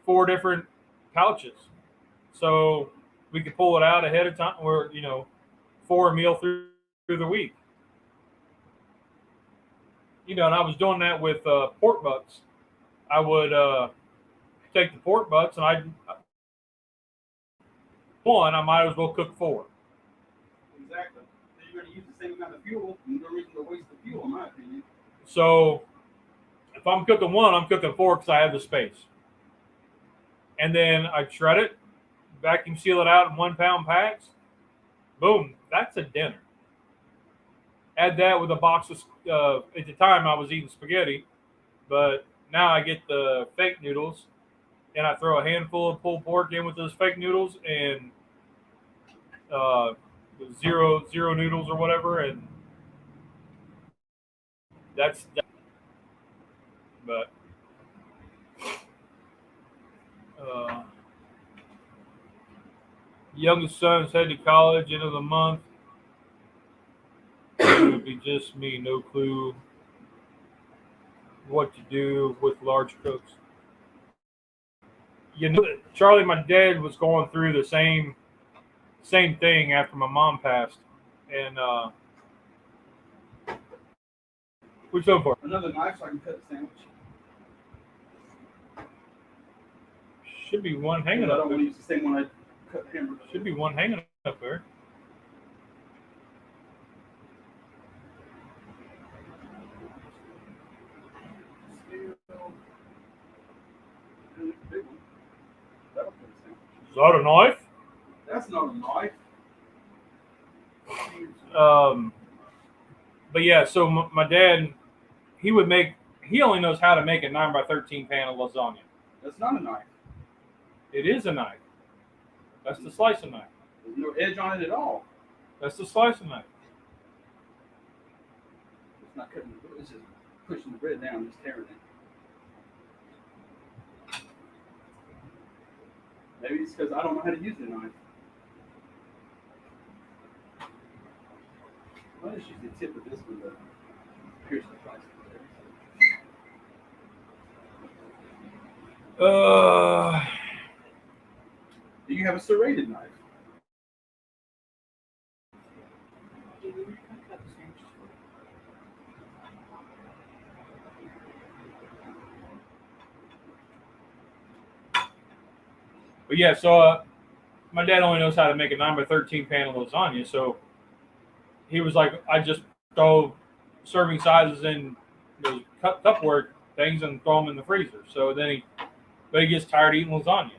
4 different pouches, so we could pull it out ahead of time, or for a meal through the week. And I was doing that with pork butts. I would take the pork butts, and I might as well cook 4. Exactly. You're going to use the same amount of fuel. There's no reason to waste the fuel, in my opinion. So if I'm cooking 1, I'm cooking 4 because I have the space. And then I shred it, vacuum seal it out in 1-pound packs. Boom, that's a dinner. Add that with a box of, at the time I was eating spaghetti, but now I get the fake noodles, and I throw a handful of pulled pork in with those fake noodles, and zero noodles or whatever, and that's that. But youngest son's headed to college end of the month. It would be just me, no clue what to do with large cooks. Charlie, my dad was going through the same thing after my mom passed, and what's so far? Another knife so I can cut the sandwich. Should be one hanging up. I don't want to use the same one I cut hamburgers. Should be one hanging up there. Is that a knife? That's not a knife. But yeah, so my dad, he only knows how to make a 9x13 pan of lasagna. That's not a knife. It is a knife. That's the slicing knife. There's no edge on it at all. That's the slicing knife. It's not cutting the bread. It's just pushing the bread down, just tearing it. Maybe it's because I don't know how to use the knife. I'll just use the tip of this one to pierce the slice. Do you have a serrated knife? But yeah, so my dad only knows how to make a 9x13 pan of lasagna, so he was like, I just throw serving sizes in those Tupperware things and throw them in the freezer. So then he gets tired eating lasagna.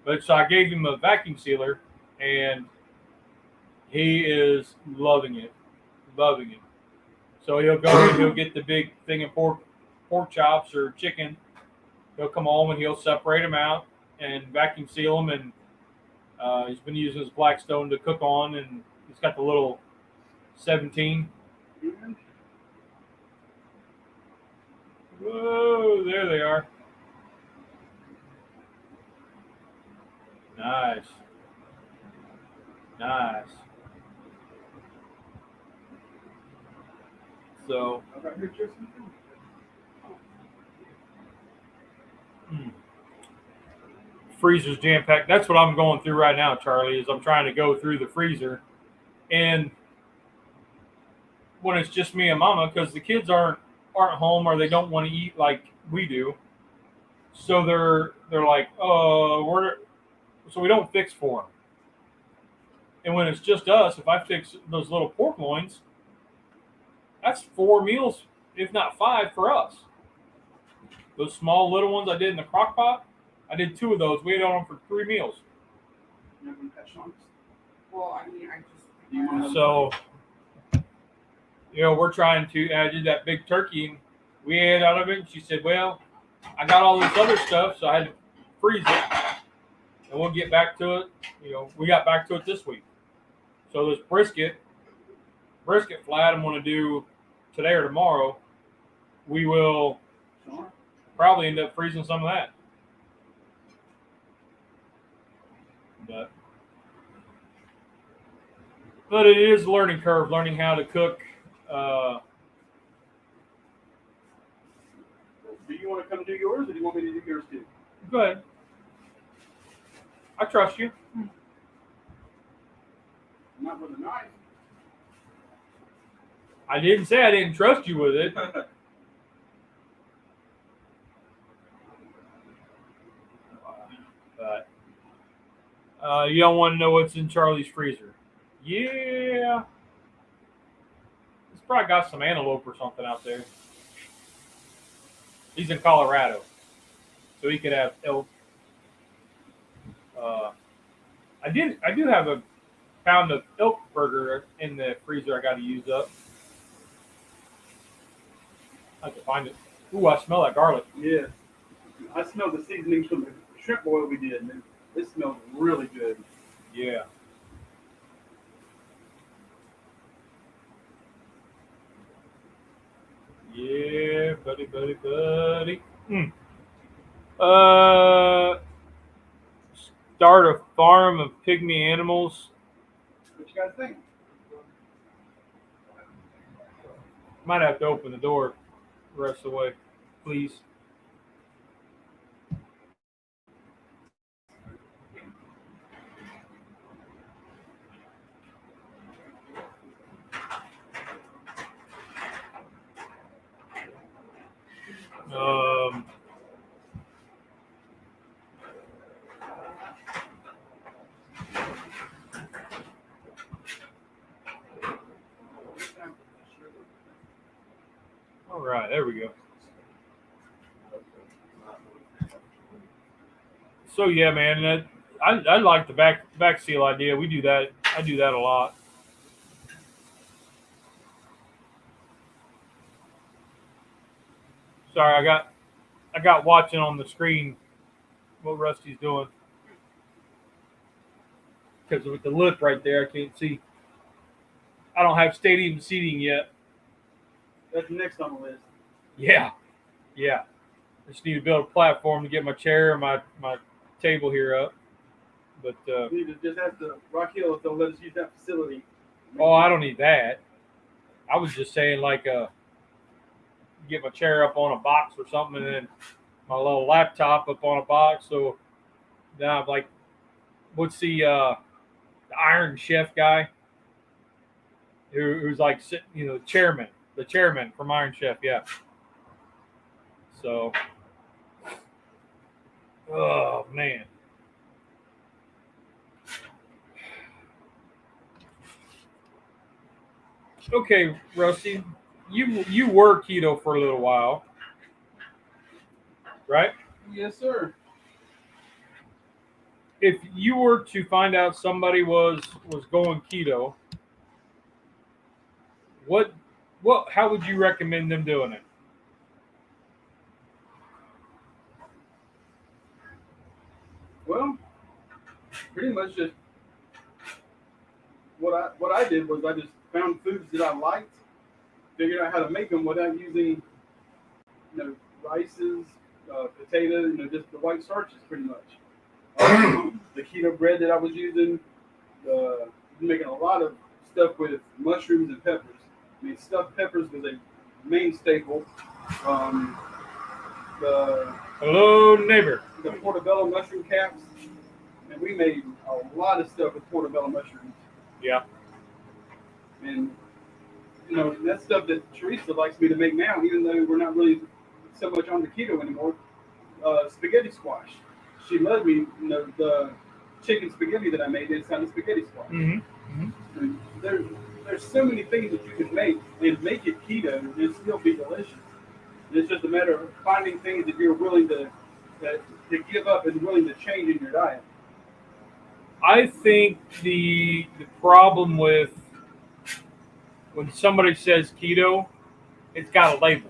But so I gave him a vacuum sealer, and he is loving it. So he'll go and he'll get the big thing of pork chops or chicken. He'll come home and he'll separate them out and vacuum seal them. And he's been using his Blackstone to cook on, and he's got the little 17. Whoa, there they are. Nice. So, freezer's jam packed. That's what I'm going through right now, Charlie. Is I'm trying to go through the freezer, and when it's just me and Mama, because the kids aren't home or they don't want to eat like we do, so they're like, so we don't fix for them. And when it's just us, if I fix those little pork loins, that's 4 meals, if not 5, for us. Those small little ones I did in the crock pot, I did 2 of those. We ate on them for 3 meals. So, we're trying to. I did that big turkey, and we ate out of it. And she said, "Well, I got all this other stuff, so I had to freeze it, and we'll get back to it." We got back to it this week. So this brisket flat, I'm going to do today or tomorrow. we will probably end up freezing some of that. But it is a learning curve, learning how to cook. Do you want to come do yours, or do you want me to do yours too? Go ahead. I trust you. Not with a knife. I didn't say I didn't trust you with it. But you don't want to know what's in Charlie's freezer. Yeah. He's probably got some antelope or something out there. He's in Colorado, so he could have elk. I do have a pound of elk burger in the freezer I got to use up. I have to find it. Ooh, I smell that garlic. Yeah. I smell the seasonings from the shrimp boil we did, and it smells really good. Yeah. Yeah, buddy. Start a farm of pygmy animals. What you guys think? Might have to open the door the rest of the way, please. All right, there we go. So yeah, man, I like the back seal idea. We do that. I do that a lot. Sorry, I got watching on the screen what Rusty's doing. Because with the lip right there, I can't see. I don't have stadium seating yet. That's next on the list. Yeah. I just need to build a platform to get my chair and my table here up. But We need to just have to Rock Hill if they'll let us use that facility. oh, I don't need that. I was just saying like get my chair up on a box or something, and then my little laptop up on a box. So now I'm like, what's the Iron Chef guy who's like sitting, the chairman from Iron Chef, yeah. So, oh man. Okay, Rusty, you were keto for a little while, right? Yes, sir. If you were to find out somebody was going keto, how would you recommend them doing it? Well, pretty much just what I did was I just found foods that I liked, figured out how to make them without using, rices, potatoes, just the white starches, pretty much. The keto bread that I was using, making a lot of stuff with mushrooms and peppers. I mean, stuffed peppers was a main staple. Hello, neighbor. The portobello mushroom caps, and we made a lot of stuff with portobello mushrooms. Yeah. And that's stuff that Teresa likes me to make now, even though we're not really so much on the keto anymore. Spaghetti squash. She loves me. The chicken spaghetti that I made inside of spaghetti squash. Mm-hmm. Mm-hmm. There's so many things that you can make and make it keto and still be delicious. It's just a matter of finding things that you're willing to give up and willing to change in your diet. I think the problem with when somebody says keto, it's got a label.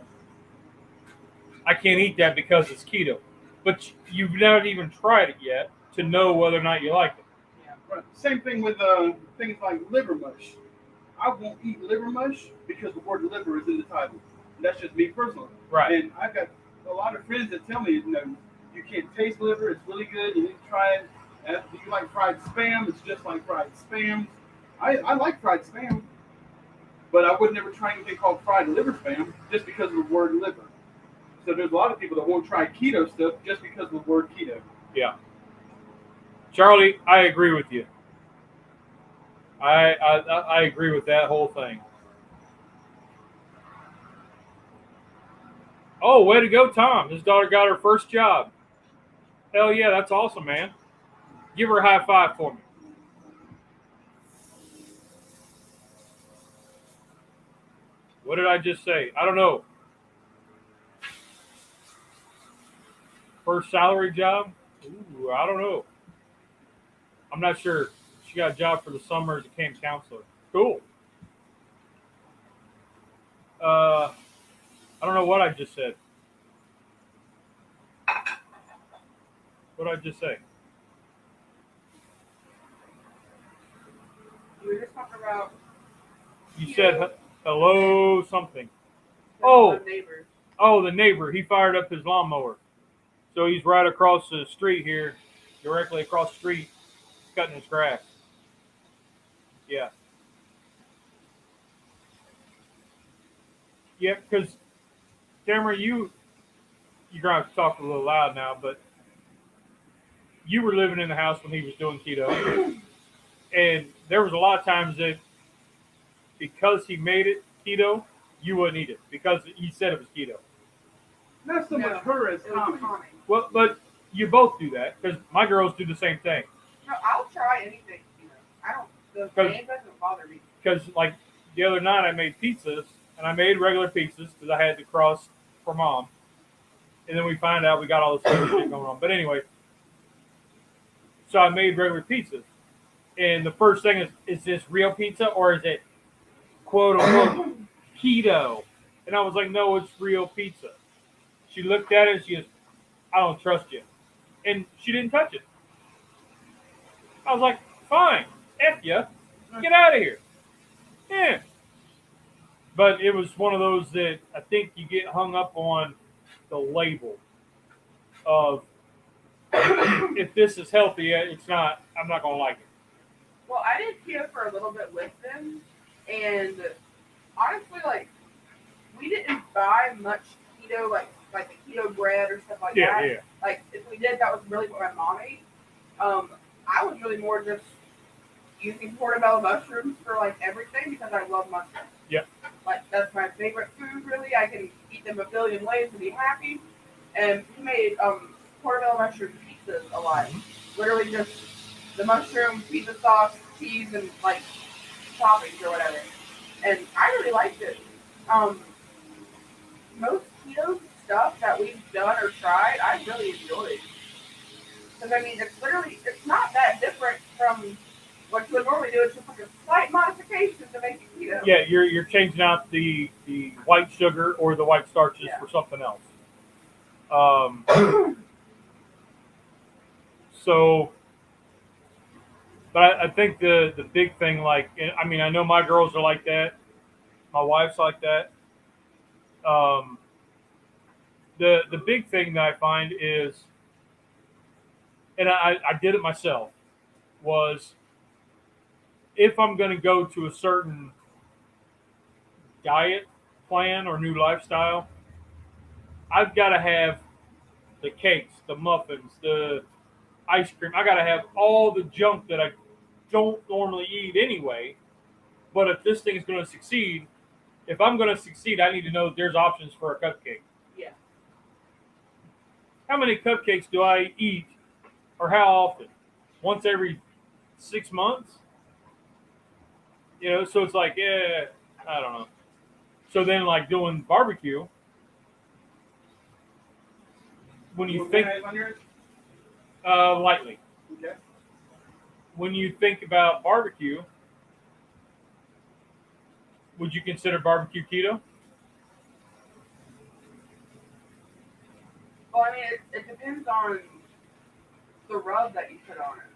I can't eat that because it's keto. But you've not even tried it yet to know whether or not you like it. Yeah, right. Same thing with things like liver mush. I won't eat liver mush because the word liver is in the title. That's just me personally. Right. And I've got a lot of friends that tell me, you can't taste liver. It's really good. You need to try it. And if you like fried spam, it's just like fried spam. I like fried spam, but I would never try anything called fried liver spam just because of the word liver. So there's a lot of people that won't try keto stuff just because of the word keto. Yeah. Charlie, I agree with you. I agree with that whole thing. Oh, way to go, Tom. His daughter got her first job. Hell yeah, that's awesome, man. Give her a high five for me. What did I just say? I don't know. First salary job? Ooh, I don't know. I'm not sure. She got a job for the summer as a camp counselor. Cool. I don't know what I just said. What did I just say? We were just talking about. You said hello something. Oh. Neighbors. Oh, the neighbor. He fired up his lawnmower. So he's right across the street here, directly across the street, cutting his grass. Yeah. Yeah, because, Cameron, you're going to have to talk a little loud now, but you were living in the house when he was doing keto. And there was a lot of times that because he made it keto, you wouldn't eat it because he said it was keto. Not so much her as Tommy. Well, but you both do that because my girls do the same thing. No, I'll try anything. I don't. The name doesn't bother me. Because like the other night, I made pizzas and I made regular pizzas because I had to cross for Mom, and then we find out we got all this other shit going on. But anyway, so I made regular pizzas, and the first thing is this real pizza or is it quote unquote keto? And I was like, no, it's real pizza. She looked at it and she goes, I don't trust you. And she didn't touch it. I was like, fine, F ya, get out of here. Yeah. But it was one of those that I think you get hung up on the label of if this is healthy, it's not, I'm not going to like it. Well, I did keto for a little bit with them, and honestly, like, we didn't buy much keto, like the keto bread or stuff like that. Yeah. Like, if we did, that was really what my mom ate. I was really more just using portobello mushrooms for, like, everything because I love mushrooms. Yep. Like, that's my favorite food, really. I can eat them a billion ways and be happy. And he made portobello mushroom pizzas a lot. Literally just the mushroom, pizza sauce, cheese, and, like, toppings or whatever. And I really liked it. Most keto stuff that we've done or tried, I really enjoyed. Because, I mean, it's not that different from what you would normally do. It's just like a slight modification to make it keto. Yeah, you're changing out the white sugar or the white starches for something else. So, but I think the big thing, like, I mean, I know my girls are like that. My wife's like that. The big thing that I find is, and I did it myself, was if I'm going to go to a certain diet plan or new lifestyle, I've got to have the cakes, the muffins, the ice cream. I got to have all the junk that I don't normally eat anyway. But if this thing is going to succeed, if I'm going to succeed, I need to know that there's options for a cupcake. Yeah. How many cupcakes do I eat, or how often? Once every 6 months? So it's like, yeah, I don't know. So then, like doing barbecue, when you think lightly, Okay. when you think about barbecue, would you consider barbecue keto? Well, I mean, it depends on the rub that you put on it.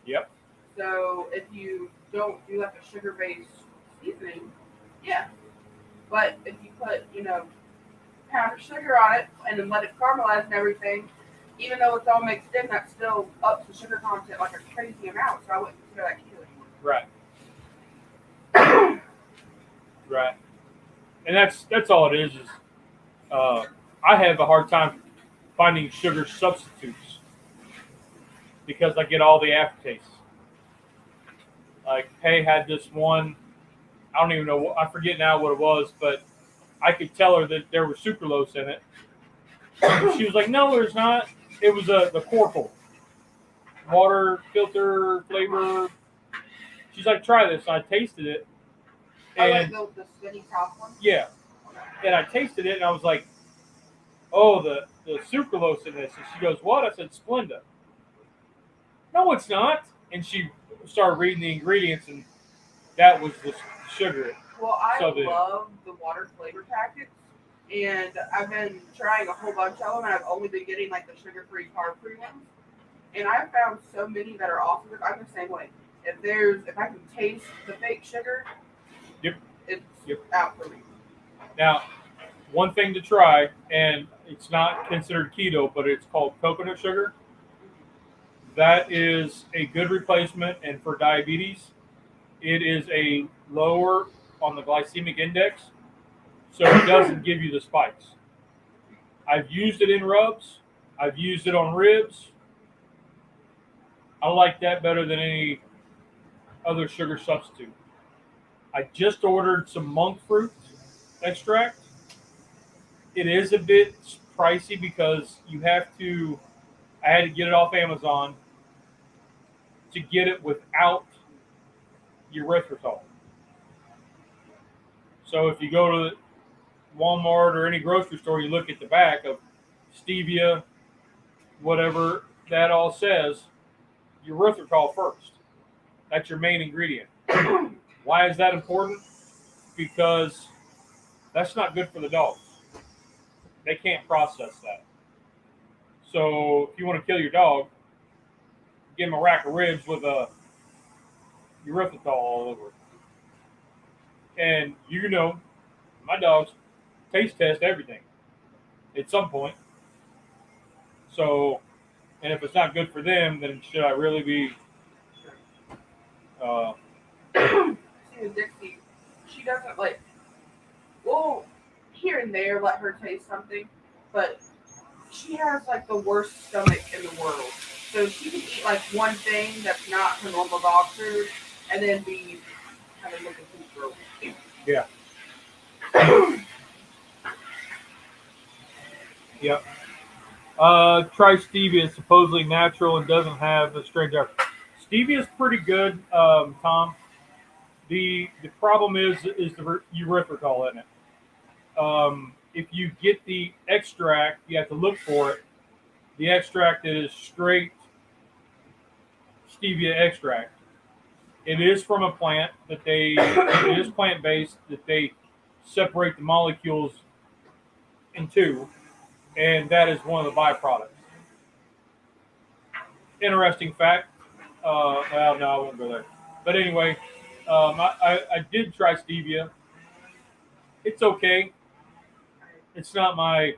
Yep. So if you don't do like a sugar-based seasoning, yeah. But if you put, a pound of sugar on it and then let it caramelize and everything, even though it's all mixed in, that's still up to sugar content like a crazy amount. So I wouldn't consider that keto anymore. Right. Right. And that's all it is I have a hard time finding sugar substitutes because I get all the aftertastes. Like, Hay had this one, I don't even know, I forget now what it was, but I could tell her that there was sucralose in it. And she was like, no, there's not. It was the Corkle water filter flavor. She's like, try this. So I tasted it. And the skinny top one? yeah. And I tasted it and I was like, oh, the sucralose in this. And she goes, what? I said, Splenda. No, it's not. And she started reading the ingredients and that was the sugar. Well, I love the water flavor packets. And I've been trying a whole bunch of them, and I've only been getting like the sugar-free, carb-free ones. And I've found so many that are awesome. I'm the same way. If I can taste the fake sugar, it's out for me. Now, one thing to try, and it's not considered keto, but it's called coconut sugar. That is a good replacement, and for diabetes, it is a lower on the glycemic index, so it doesn't give you the spikes. I've used it in rubs. I've used it on ribs. I like that better than any other sugar substitute. I just ordered some monk fruit extract. It is a bit pricey because I had to get it off Amazon to get it without erythritol. So if you go to Walmart or any grocery store, you look at the back of stevia, whatever that all says, erythritol first. That's your main ingredient. Why is that important? Because that's not good for the dogs. They can't process that. So if you want to kill your dog, give him a rack of ribs with a erythritol all over it. And my dogs taste test everything at some point. So, and if it's not good for them, then should I really be? See, with Dixie, she doesn't well, here and there let her taste something, but she has the worst stomach in the world. So she can eat one thing that's not her normal dog food, and then be kind of looking for a week. Yeah. Yep. Try stevia. It's supposedly natural and doesn't have the strange effect. Stevia is pretty good, Tom. The problem is the erythritol in it. If you get the extract, you have to look for it. The extract is straight stevia extract. It is from a plant it is plant-based, that they separate the molecules in two, and that is one of the byproducts. Interesting fact. Well, no, I won't go there. But anyway, I did try stevia. It's okay. It's not my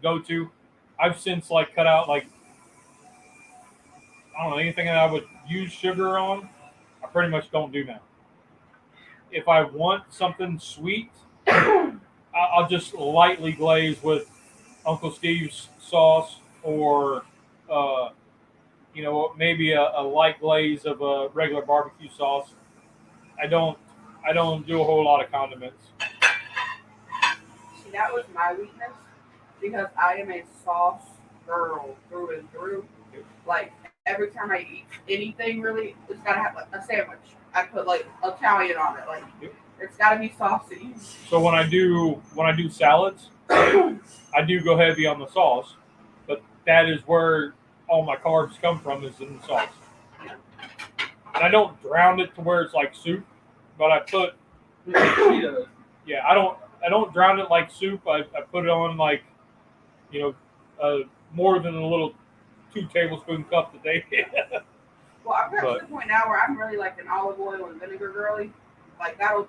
go-to. I've since cut out I don't know, anything that I would use sugar on, I pretty much don't do now. If I want something sweet, I'll just lightly glaze with Uncle Steve's sauce or maybe a light glaze of a regular barbecue sauce. I don't do a whole lot of condiments. See, that was my weakness because I am a sauce girl through and through. Every time I eat anything, really, it's gotta have a sandwich. I put Italian on it. It's gotta be saucy. So when I do salads, I do go heavy on the sauce, but that is where all my carbs come from, is in the sauce. And I don't drown it to where it's like soup, but I put. Yeah, I don't drown it like soup. I put it on more than a little 2 tablespoon cup a day. Well, I've got to the point now where I'm really an olive oil and vinegar girly. That'll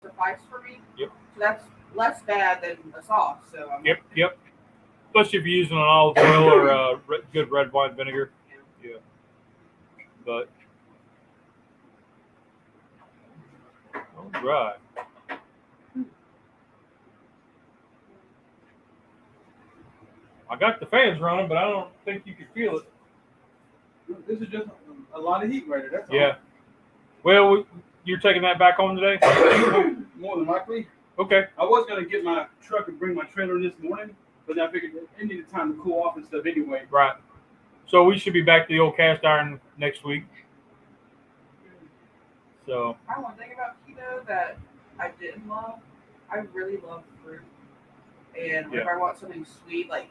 suffice for me. Yep. So that's less bad than a sauce. So I'm Yep. Especially if you're using an olive oil or good red wine vinegar. Yeah. But all right. I got the fans running, but I don't think you can feel it. This is just a lot of heat right there. That's all. Yeah. Well, you're taking that back home today? More than likely. Okay. I was gonna get my truck and bring my trailer this morning, but I figured it needed time to cool off and stuff anyway. Right. So we should be back to the old cast iron next week. So. One thing about keto that I didn't love, I really love fruit. And if I want something sweet, like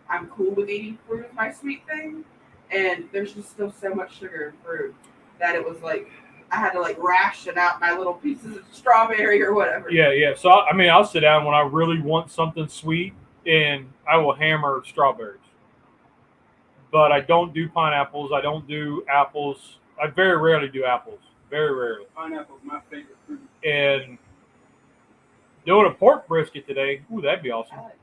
I'm cool with eating fruit as my sweet thing. And there's just still so much sugar in fruit that it was like I had to like ration out my little pieces of strawberry or whatever. Yeah. So I mean, I'll sit down when I really want something sweet, and I will hammer strawberries. But I don't do pineapples. I don't do apples. I very rarely do apples. Very rarely. Pineapple's my favorite fruit. And doing a pork brisket today. Ooh, that'd be awesome. I like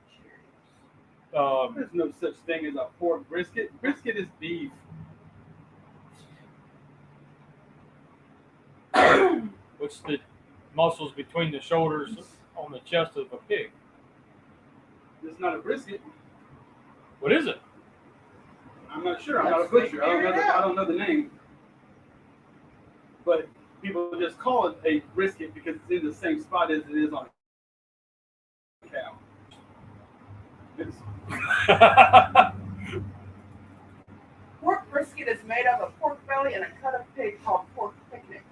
cherries. There's no such thing as a pork brisket. Brisket is beef. What's the muscles between the shoulders on the chest of a pig? It's not a brisket. What is it? I'm not sure. I'm not a butcher. I don't know the name. But people just call it a brisket because it's in the same spot as it is on a cow. Pork brisket is made up of pork belly and a cut of pig called pork picnic.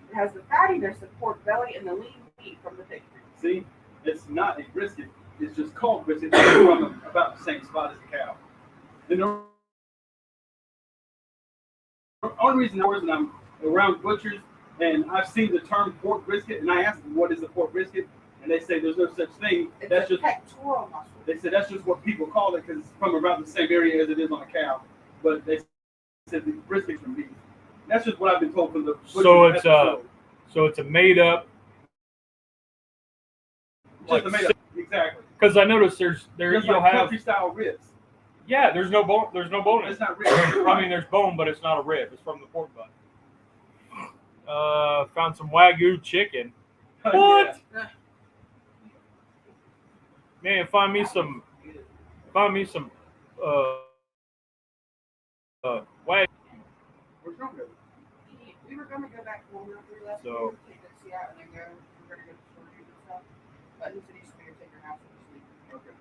It has the fattiness of pork belly and the lean meat from the pig. See, it's not a brisket. It's just called brisket. It's from about the same spot as a cow. And the only reason I'm around butchers and I've seen the term pork brisket, and I asked them what is a pork brisket, and they say there's no such thing. It's a pectoral muscle. They said that's just what people call it because it's from around the same area as it is on a cow. But they said the brisket's from beef. That's just what I've been told from the butcher. So it's a made up. Just a made up. Exactly. Because I noticed there just you'll like have country style ribs. Yeah, there's no bone. There's no bone. It's not ribs. I mean, there's bone, but it's not a rib. It's from the pork butt. Found some Wagyu chicken. What? Yeah. Man, find me some. Wagyu. Where's wrong with it? We were going to go back home after last So- week, take the sea out, and then go. We're going to go to storage and stuff. But he said he's going to take her house and sleep. Okay.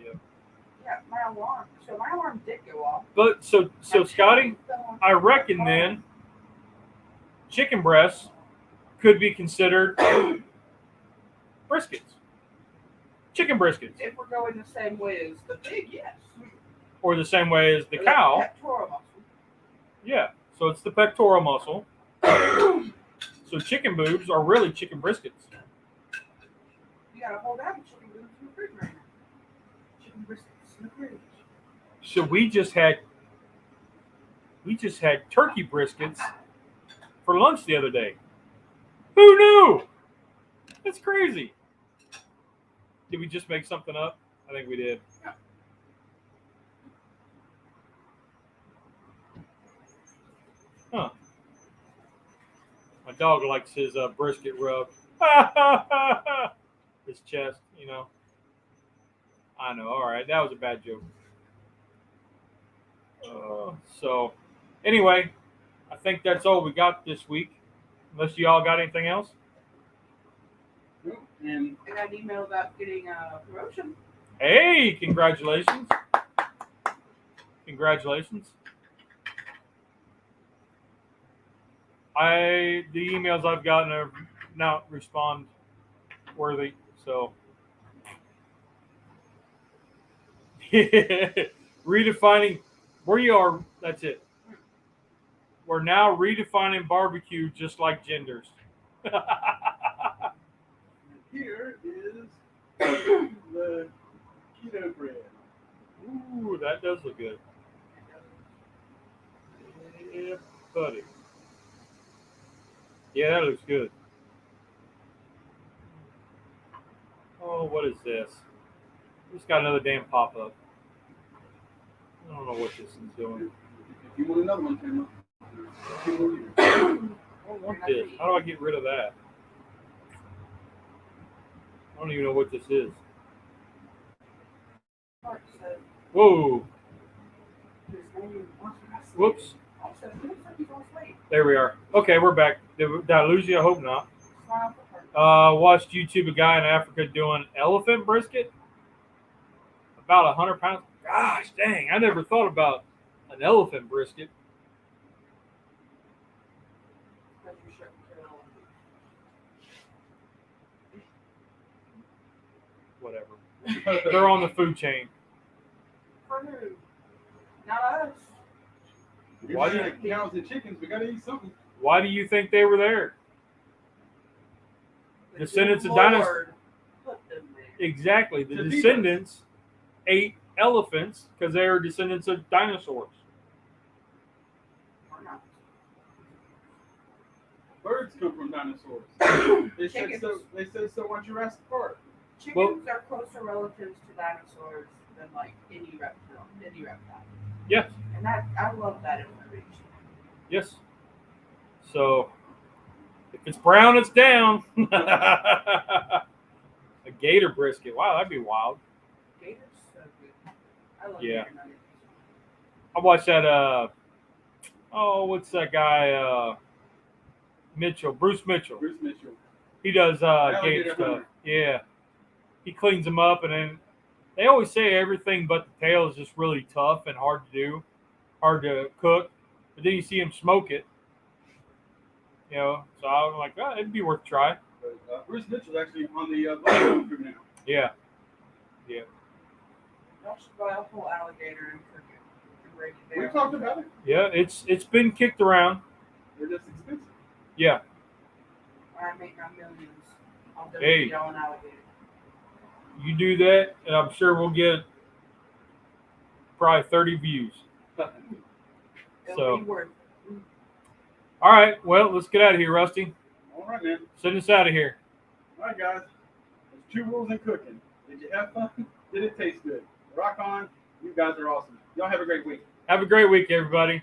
Yeah. Yeah, my alarm. So my alarm did go off. But so Scotty, I reckon then chicken breasts could be considered briskets. Chicken briskets. If we're going the same way as the pig, yes. Or the same way as the Or cow. pectoral muscle. Yeah. So it's the pectoral muscle. So chicken boobs are really chicken briskets. You got a whole bag of chicken boobs in the fridge right now. Chicken briskets in the fridge. So we just had turkey briskets for lunch the other day. Who knew? That's crazy. Did we just make something up? I think we did. Yeah. Huh. My dog likes his brisket rubbed. His chest, you know. I know. All right. That was a bad joke. So, anyway, I think that's all we got this week. Unless you all got anything else? And I got an email about getting a promotion. Hey, congratulations. Congratulations. The emails I've gotten are not respond worthy, so redefining where you are, that's it. We're now redefining barbecue just like genders. here is the keto bread. Ooh, that does look good. Yeah, buddy. Yeah, that looks good. Oh, what is this? Just got another damn pop-up. I don't know what this is doing. If you want another one, Tim. I don't want this. How do I get rid of that? I don't even know what this is. Whoa. Whoops. There we are. Okay, we're back. Did I lose you? I hope not. Watched YouTube, a guy in Africa doing elephant brisket. About 100 pounds. Gosh dang, I never thought about an elephant brisket. Whatever. They're on the food chain. For who? Not us. Why do you cows and chickens? We gotta eat something. Why do you think they were there? Descendants of dinosaurs. Exactly. The descendants ate elephants because they were descendants of dinosaurs. Birds come from dinosaurs. They said so on Jurassic Park. Chickens are closer relatives to dinosaurs than like any reptile. Yes. And I love that information. Yes. So if it's brown, it's down. A gator brisket. Wow, that'd be wild. Gator's so good. I love Yeah. gator nuggets. I watched that. What's that guy? Bruce Mitchell. Bruce Mitchell. He does gator stuff. Hunter. Yeah. He cleans them up, and then they always say everything but the tail is just really tough and hard to do, hard to cook. But then you see him smoke it. You know, so I'm like, oh, it'd be worth a try. But, Bruce Mitchell's actually on the Black crew now. Yeah. Yeah. Y'all should buy a whole alligator and cook it. And break it down. We talked about it. Yeah, it's been kicked around. They're just expensive. Yeah. When I make my millions, I'll Hey. donate y'all an alligator. You do that, and I'm sure we'll get probably 30 views. It'll be worth it. All right, well, let's get out of here, Rusty. All right, man. Send us out of here. All right, guys. There's 2 rules in cooking. Did you have fun? Did it taste good? Rock on. You guys are awesome. Y'all have a great week. Have a great week, everybody.